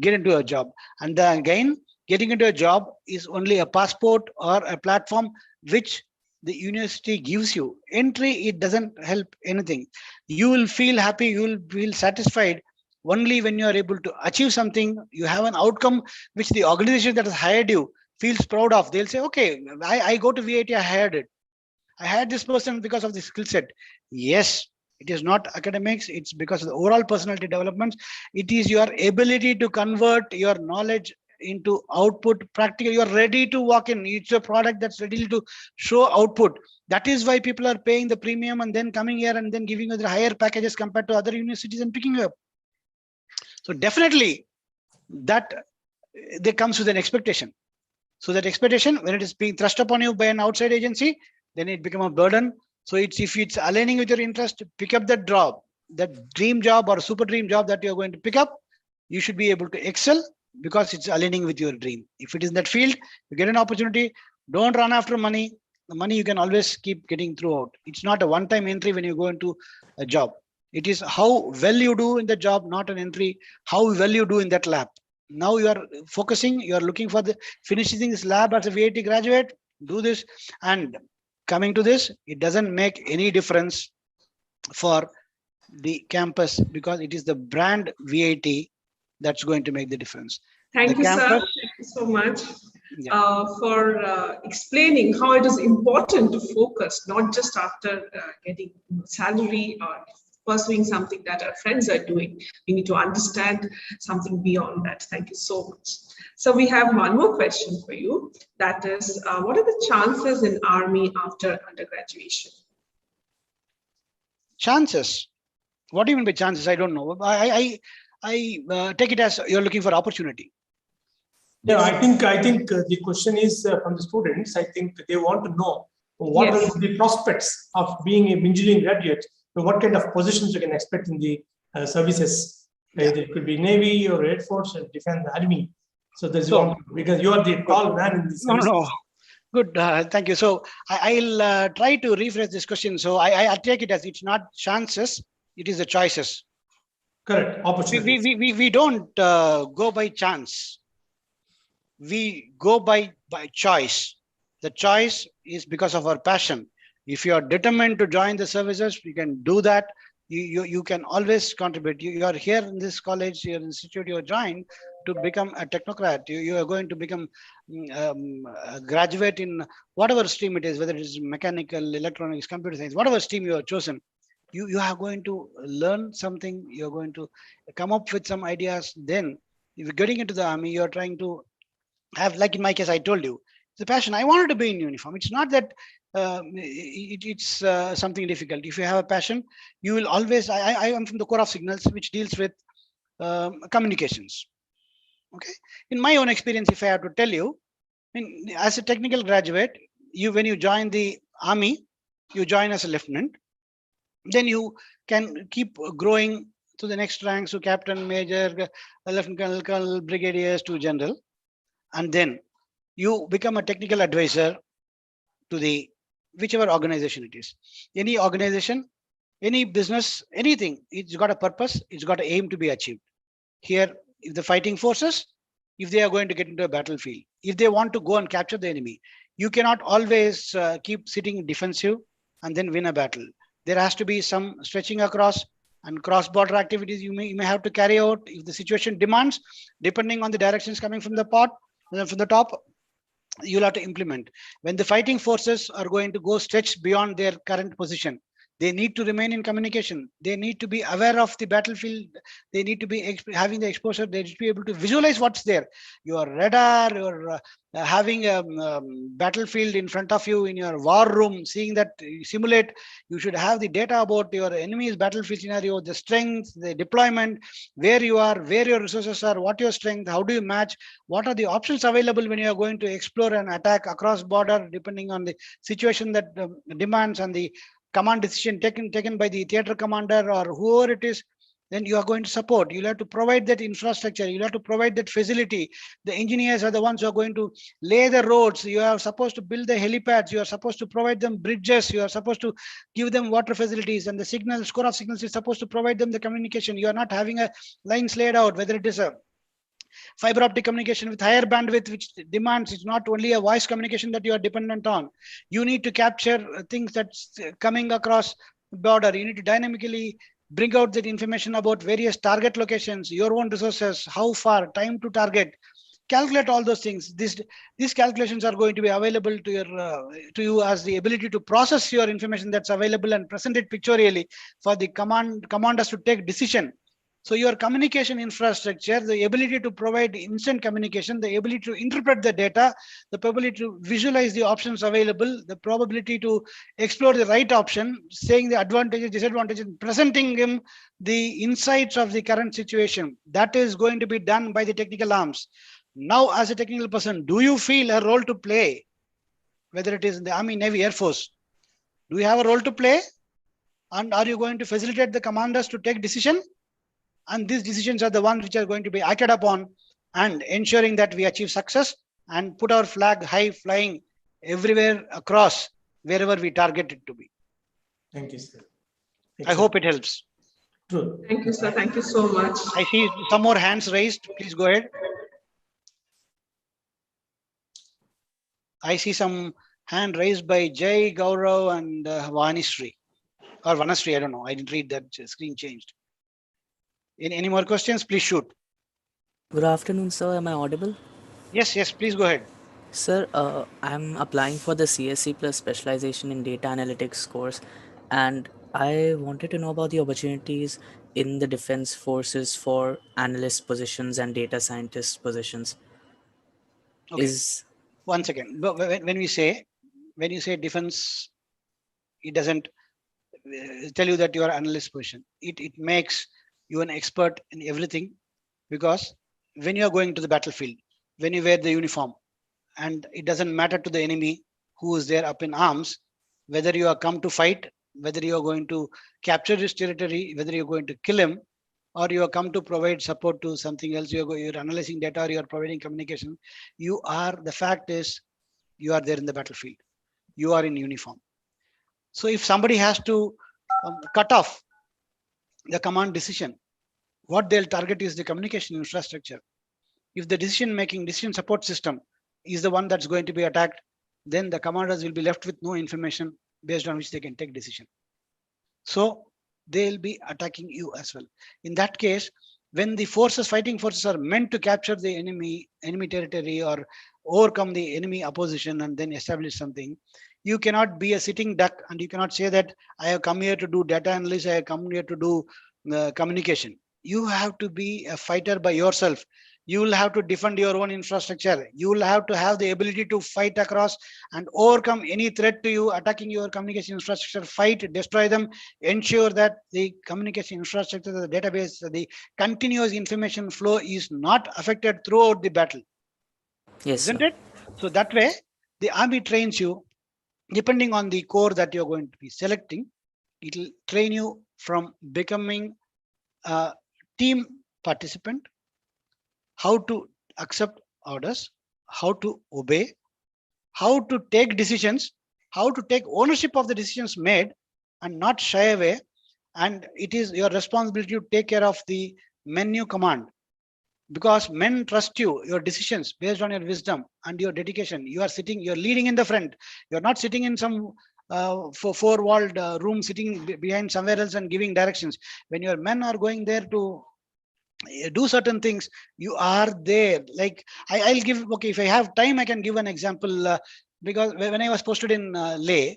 get into a job. And again, getting into a job is only a passport or a platform which the university gives you. Entry, it doesn't help anything. You will feel happy, you will feel satisfied only when you are able to achieve something. You have an outcome which the organization that has hired you feels proud of. They'll say, okay, I go to VIT, I hired it. I hired this person because of the skill set. Yes, it is not academics. It's because of the overall personality development. It is your ability to convert your knowledge into output. Practical, you're ready to walk in. It's a product that's ready to show output. That is why people are paying the premium and then coming here and then giving you the higher packages compared to other universities and picking you up. So definitely that there comes with an expectation. So that expectation, when it is being thrust upon you by an outside agency, then it becomes a burden. So if it's aligning with your interest, pick up that job, that dream job or super dream job that you're going to pick up. You should be able to excel because it's aligning with your dream. If it is in that field, you get an opportunity, don't run after money. The money you can always keep getting throughout. It's not a one-time entry when you go into a job. It is how well you do in the job, not an entry, how well you do in that lab. Now you are focusing, you are looking for the finishing this lab as a VIT graduate, do this. And coming to this, it doesn't make any difference for the campus because it is the brand VIT that's going to make the difference. Thank you, sir. Thank you so much for explaining how it is important to focus, not just after getting salary or pursuing something that our friends are doing. We need to understand something beyond that. Thank you so much. So we have one more question for you. That is, what are the chances in Army after undergraduation? Chances? What do you mean by chances? I don't know. I take it as you're looking for opportunity. Yeah, I think the question is from the students. I think they want to know what are the prospects of being an engineering graduate. What kind of positions you can expect in the services? It could be Navy or Air Force or Defense, Army. So there's one, because you are the tall man in this. No. Good, thank you. So I'll try to rephrase this question. So I take it as it's not chances, it is the choices. Correct, opportunities. We don't go by chance. We go by choice. The choice is because of our passion. If you are determined to join the services, you can do that. You can always contribute. You are here in this college, your institute, you are joined to become a technocrat. You are going to become a graduate in whatever stream it is, whether it is mechanical, electronics, computer science, whatever stream you have chosen. You are going to learn something. You're going to come up with some ideas. Then if you're getting into the Army, you're trying to have, like in my case, I told you, the passion. I wanted to be in uniform. It's not that it's something difficult. If you have a passion, you will always, I am from the Corps of Signals, which deals with communications. Okay. In my own experience, if I have to tell you, as a technical graduate, when you join the Army, you join as a lieutenant, then you can keep growing to the next ranks to captain, major, lieutenant colonel, brigadiers to general. And then you become a technical advisor to the whichever organization it is. Any organization, Any business, anything, it's got a purpose, it's got an aim to be achieved. Here, if the fighting forces, if they are going to get into a battlefield, if they want to go and capture the enemy, you cannot always keep sitting defensive and then win a battle. There has to be some stretching across and cross-border activities you may have to carry out if the situation demands, depending on the directions coming from the from the top. You'll have to implement. When the fighting forces are going to go stretch beyond their current position, they need to remain in communication. They need to be aware of the battlefield. They need to be having the exposure. They need to be able to visualize what's there. Your radar, your having a battlefield in front of you in your war room, seeing that you simulate. You should have the data about your enemy's battlefield scenario, the strength, the deployment, where you are, where your resources are, what your strength, how do you match, what are the options available when you are going to explore and attack across border, depending on the situation that demands and the command decision taken by the theater commander or whoever it is. Then you are going to support. You'll have to provide that infrastructure. You'll have to provide that facility. The engineers are the ones who are going to lay the roads. You are supposed to build the helipads. You are supposed to provide them bridges. You are supposed to give them water facilities, and the signal score of signals is supposed to provide them the communication. You are not having a lines laid out, whether it is a fiber optic communication with higher bandwidth, which demands it's not only a voice communication that you are dependent on. You need to capture things that's coming across border. You need to dynamically bring out that information about various target locations, your own resources, how far, time to target. Calculate all those things. These calculations are going to be available to you as the ability to process your information that's available and present it pictorially for the commanders to take decision. So your communication infrastructure, the ability to provide instant communication, the ability to interpret the data, the ability to visualize the options available, the probability to explore the right option, saying the advantages, disadvantages, presenting him the insights of the current situation. That is going to be done by the technical arms. Now, as a technical person, do you feel a role to play? Whether it is in the Army, Navy, Air Force, do you have a role to play? And are you going to facilitate the commanders to take decision? And these decisions are the ones which are going to be acted upon and ensuring that we achieve success and put our flag high flying everywhere across wherever we target it to be. Thank you, sir. I hope it helps. True. Thank you, sir. Thank you so much. I see some more hands raised. Please go ahead. I see some hand raised by Jay, Gaurav, and Vanishri. Or Vanashri, I don't know. I didn't read that. Screen changed. Any more questions? Please shoot. Good afternoon, sir. Am I audible? Yes, please go ahead. Sir, I'm applying for the CSC plus specialization in data analytics course, and I wanted to know about the opportunities in the defense forces for analyst positions and data scientist positions. Okay. One second. But when you say defense, it doesn't tell you that you are analyst position. It makes you an expert in everything, because when you are going to the battlefield, when you wear the uniform, and it doesn't matter to the enemy who is there up in arms, whether you are come to fight, whether you are going to capture his territory, whether you're going to kill him, or you are come to provide support to something else, you're analyzing data, or you are providing communication. The fact is, you are there in the battlefield. You are in uniform. So if somebody has to cut off the command decision, what they'll target is the communication infrastructure. If the decision support system is the one that's going to be attacked, then the commanders will be left with no information based on which they can take decision. So they'll be attacking you as well. In that case, when the fighting forces are meant to capture the enemy territory or overcome the enemy opposition and then establish something, you cannot be a sitting duck, and you cannot say that I have come here to do data analysis, I have come here to do communication. You have to be a fighter by yourself. You will have to defend your own infrastructure. You will have to have the ability to fight across and overcome any threat to you attacking your communication infrastructure, fight, destroy them, ensure that the communication infrastructure, the database, the continuous information flow is not affected throughout the battle. Yes, isn't sir. it? So that way, the army trains you, depending on the core that you're going to be selecting. It will train you from becoming a team participant, how to accept orders, how to obey, how to take decisions, how to take ownership of the decisions made and not shy away, And it is your responsibility to take care of the menu command, because men trust you, your decisions based on your wisdom and your dedication. You are sitting, you're leading in the front. You're not sitting in some four-walled room, sitting behind somewhere else and giving directions. When your men are going there to do certain things, you are there. Like I'll give, okay, if I have time, I can give an example, because when I was posted in Leh,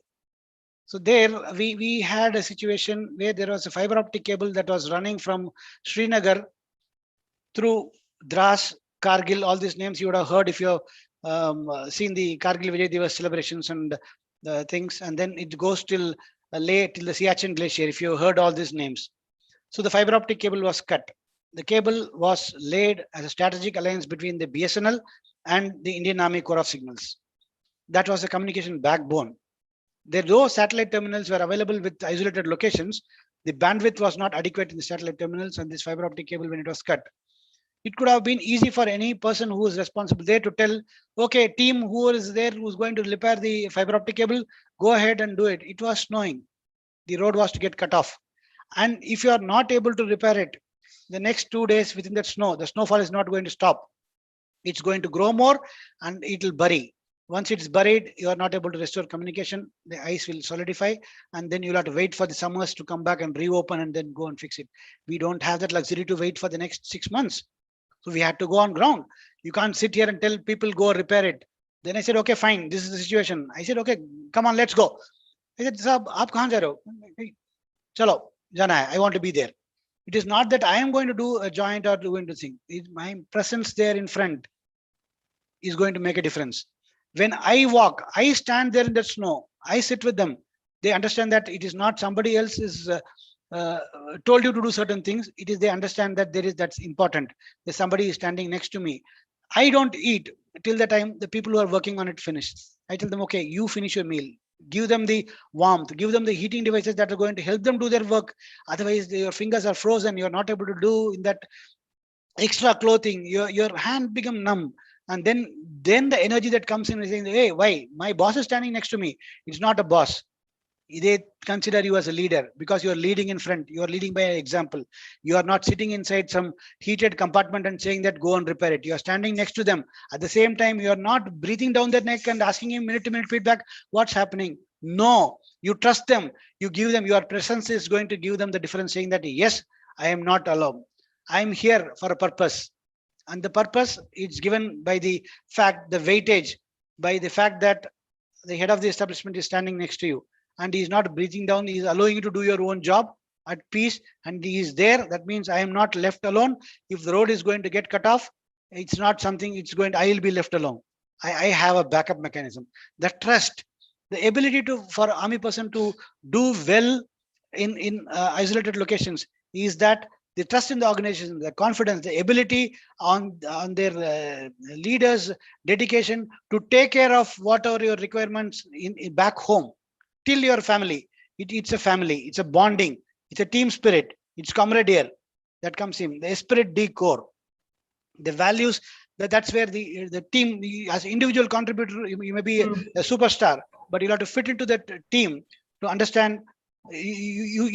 so there we had a situation where there was a fiber optic cable that was running from Srinagar through Dras, Kargil, all these names you would have heard if you've seen the Kargil Vijay Diwas celebrations and things. And then it goes till Leh, till the Siachen Glacier, if you heard all these names. So the fiber optic cable was cut. The cable was laid as a strategic alliance between the BSNL and the Indian Army Corps of Signals. That was the communication backbone. Though satellite terminals were available with isolated locations, the bandwidth was not adequate in the satellite terminals, and this fiber optic cable, when it was cut, it could have been easy for any person who is responsible there to tell, okay, team who is there, who's going to repair the fiber optic cable, go ahead and do it. It was snowing. The road was to get cut off. And if you are not able to repair it, the next 2 days within that snow, the snowfall is not going to stop. It's going to grow more and it will bury. Once it's buried, you are not able to restore communication. The ice will solidify, and then you'll have to wait for the summers to come back and reopen and then go and fix it. We don't have that luxury to wait for the next 6 months. So we had to go on ground. You can't sit here and tell people go repair it. Then I said, okay, fine. This is the situation. I said, okay, come on, let's go. I said, Sahab, aap kahan ja rahe ho? Chalo, jana hai. I want to be there. It is not that I am going to do a joint or going to sing. My presence there in front is going to make a difference. When I walk, I stand there in the snow. I sit with them. They understand that it is not somebody else is told you to do certain things. It is they understand that that's important. There's somebody is standing next to me. I don't eat till the time the people who are working on it finish. I tell them, okay, you finish your meal. Give them the warmth. Give them the heating devices that are going to help them do their work. Otherwise, your fingers are frozen. You're not able to do in that extra clothing. Your hand become numb. And then the energy that comes in is saying, hey, why? My boss is standing next to me. It's not a boss. They consider you as a leader because you're leading in front. You're leading by example. You are not sitting inside some heated compartment and saying that go and repair it. You're standing next to them. At the same time, you're not breathing down their neck and asking him minute-to-minute feedback. What's happening? No, you trust them. You give them, your presence is going to give them the difference, saying that, yes, I am not alone. I'm here for a purpose. And the purpose is given by the fact, the weightage, by the fact that the head of the establishment is standing next to you and he is not breathing down. He is allowing you to do your own job at peace and he is there. That means I am not left alone. If the road is going to get cut off, it's not something it's going to, I will be left alone. I have a backup mechanism. The trust, the ability for army person to do well in isolated locations is that the trust in the organization, the confidence, the ability on their leaders' dedication to take care of whatever your requirements in back home till your family. It's a family, it's a bonding, it's a team spirit, it's camaraderie that comes in. The esprit de corps, the values, that's where the team, as individual contributor, you may be a superstar, but you'll have to fit into that team to understand you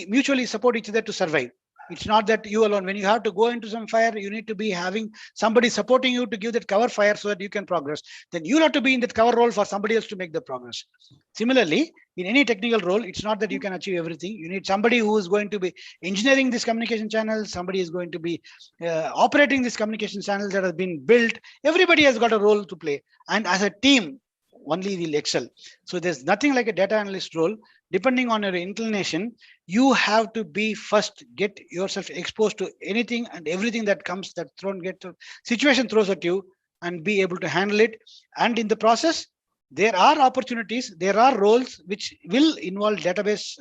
mutually support each other to survive. It's not that you alone. When you have to go into some fire, you need to be having somebody supporting you to give that cover fire so that you can progress. Then you'll have to be in that cover role for somebody else to make the progress. Similarly, in any technical role, it's not that you can achieve everything. You need somebody who is going to be engineering this communication channel. Somebody is going to be operating this communication channel that has been built. Everybody has got a role to play. And as a team, only will excel. So there's nothing like a data analyst role. Depending on your inclination, you have to be first, get yourself exposed to anything and everything that comes, that situation throws at you, and be able to handle it. And in the process, there are opportunities, there are roles which will involve database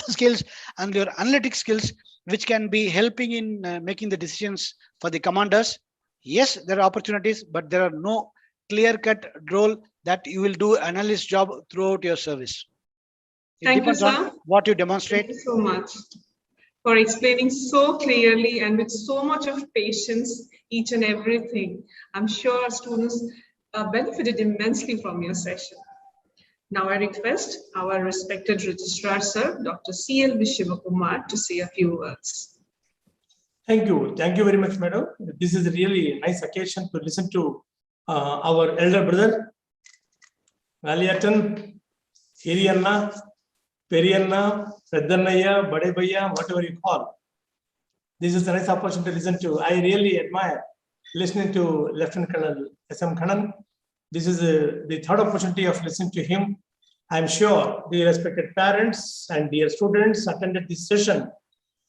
skills and your analytic skills, which can be helping in making the decisions for the commanders. Yes, there are opportunities, but there are no clear-cut role that you will do analyst job throughout your service. Thank you, sir. What you demonstrate. Thank you so much for explaining so clearly and with so much of patience each and everything. I'm sure our students benefited immensely from your session. Now I request our respected registrar, sir, Dr. C.L. Vishivakumar, to say a few words. Thank you. Thank you very much, madam. This is really a nice occasion to listen to our elder brother, Valiatan, Hiriyanna, Periyanna, Peddannaya, Badebaya, whatever you call. This is a nice opportunity to listen to. I really admire listening to Lieutenant Colonel S.M. Kannan. This is the third opportunity of listening to him. I'm sure the respected parents and dear students attended this session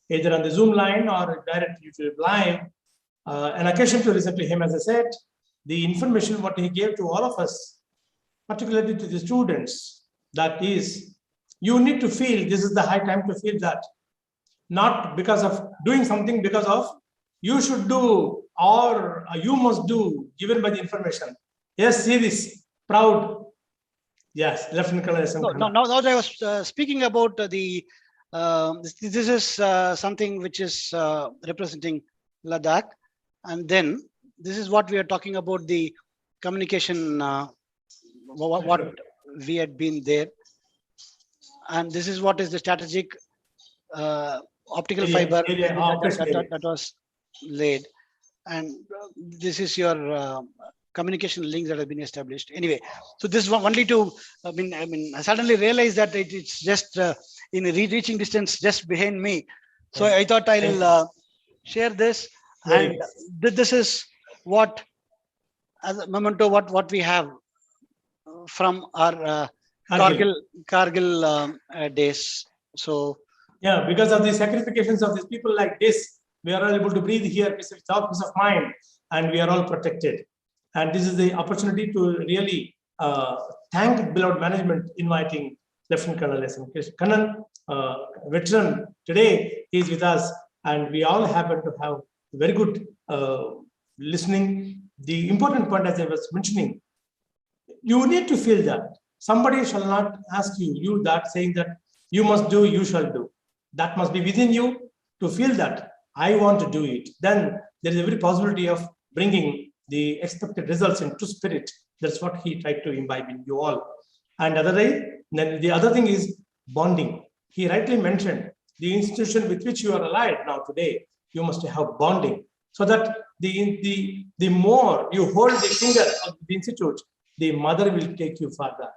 either on the Zoom line or direct YouTube live. An occasion to listen to him, as I said, the information what he gave to all of us, particularly to the students, that is, you need to feel this is the high time to feel that, not because of doing something, because of you should do or you must do, given by the information. Yes, see this, proud. Yes, Lieutenant Colonel S.M. No, now I was speaking about the, this is something which is representing Ladakh. And then this is what we are talking about, the communication, what we had been there. And this is what is the strategic optical fiber that was laid. And this is your communication links that have been established. Anyway, so this is only to, I suddenly realized that it's just in a reaching distance just behind me. So I thought I'll share this. And this is what, as a memento, what we have from our Kargil days. So yeah, because of the sacrifices of these people like this, we are all able to breathe here without peace of mind, and we are all protected. And this is the opportunity to really thank beloved management inviting Lieutenant Colonel S.M. Kannan, veteran. Today he is with us, and we all happen to have very good listening. The important point, as I was mentioning, you need to feel that somebody shall not ask you that, saying that you must do, you shall do. That must be within you to feel that I want to do it. Then there is a very possibility of bringing the expected results into spirit. That's what he tried to imbibe in you all. And then the other thing is bonding. He rightly mentioned the institution with which you are allied now today, you must have bonding, so that the more you hold the finger of the institute, the mother will take you further.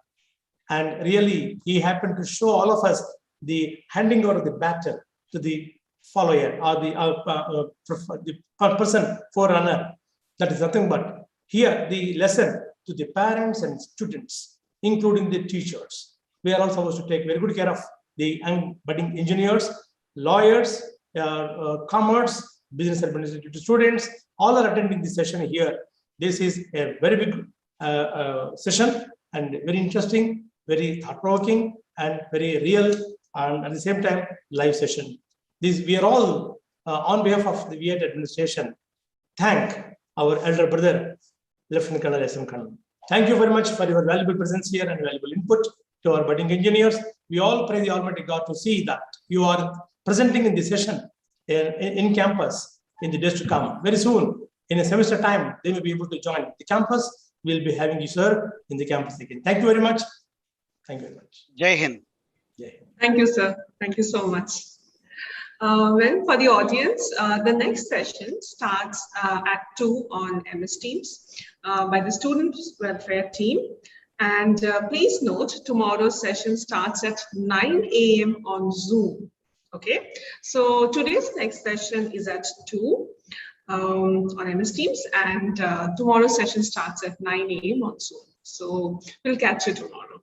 And really, he happened to show all of us the handing over of the baton to the follower or the person forerunner. That is nothing but here the lesson to the parents and students, including the teachers. We are all supposed to take very good care of the young budding engineers, lawyers, commerce, business administrative students. All are attending this session here. This is a very big session and very interesting, very thought-provoking, and very real, and at the same time live session. We are all on behalf of the VET administration thank our elder brother Lieutenant Colonel S.M. Kannan. Thank you very much for your valuable presence here and valuable input to our budding engineers. We all pray the Almighty God to see that you are presenting in this session in campus in the days to come. Very soon, in a semester time, they may be able to join the campus. We'll be having you, sir, in the campus again. Thank you very much. Thank you very much. Jai Hind. Jai Hind. Thank you, sir. Thank you so much. Well, for the audience, the next session starts at 2 on MS Teams by the Students Welfare Team. And please note, tomorrow's session starts at 9 a.m. on Zoom. Okay, so today's next session is at 2 on MS Teams, and tomorrow's session starts at 9 a.m. on Zoom. So we'll catch you tomorrow.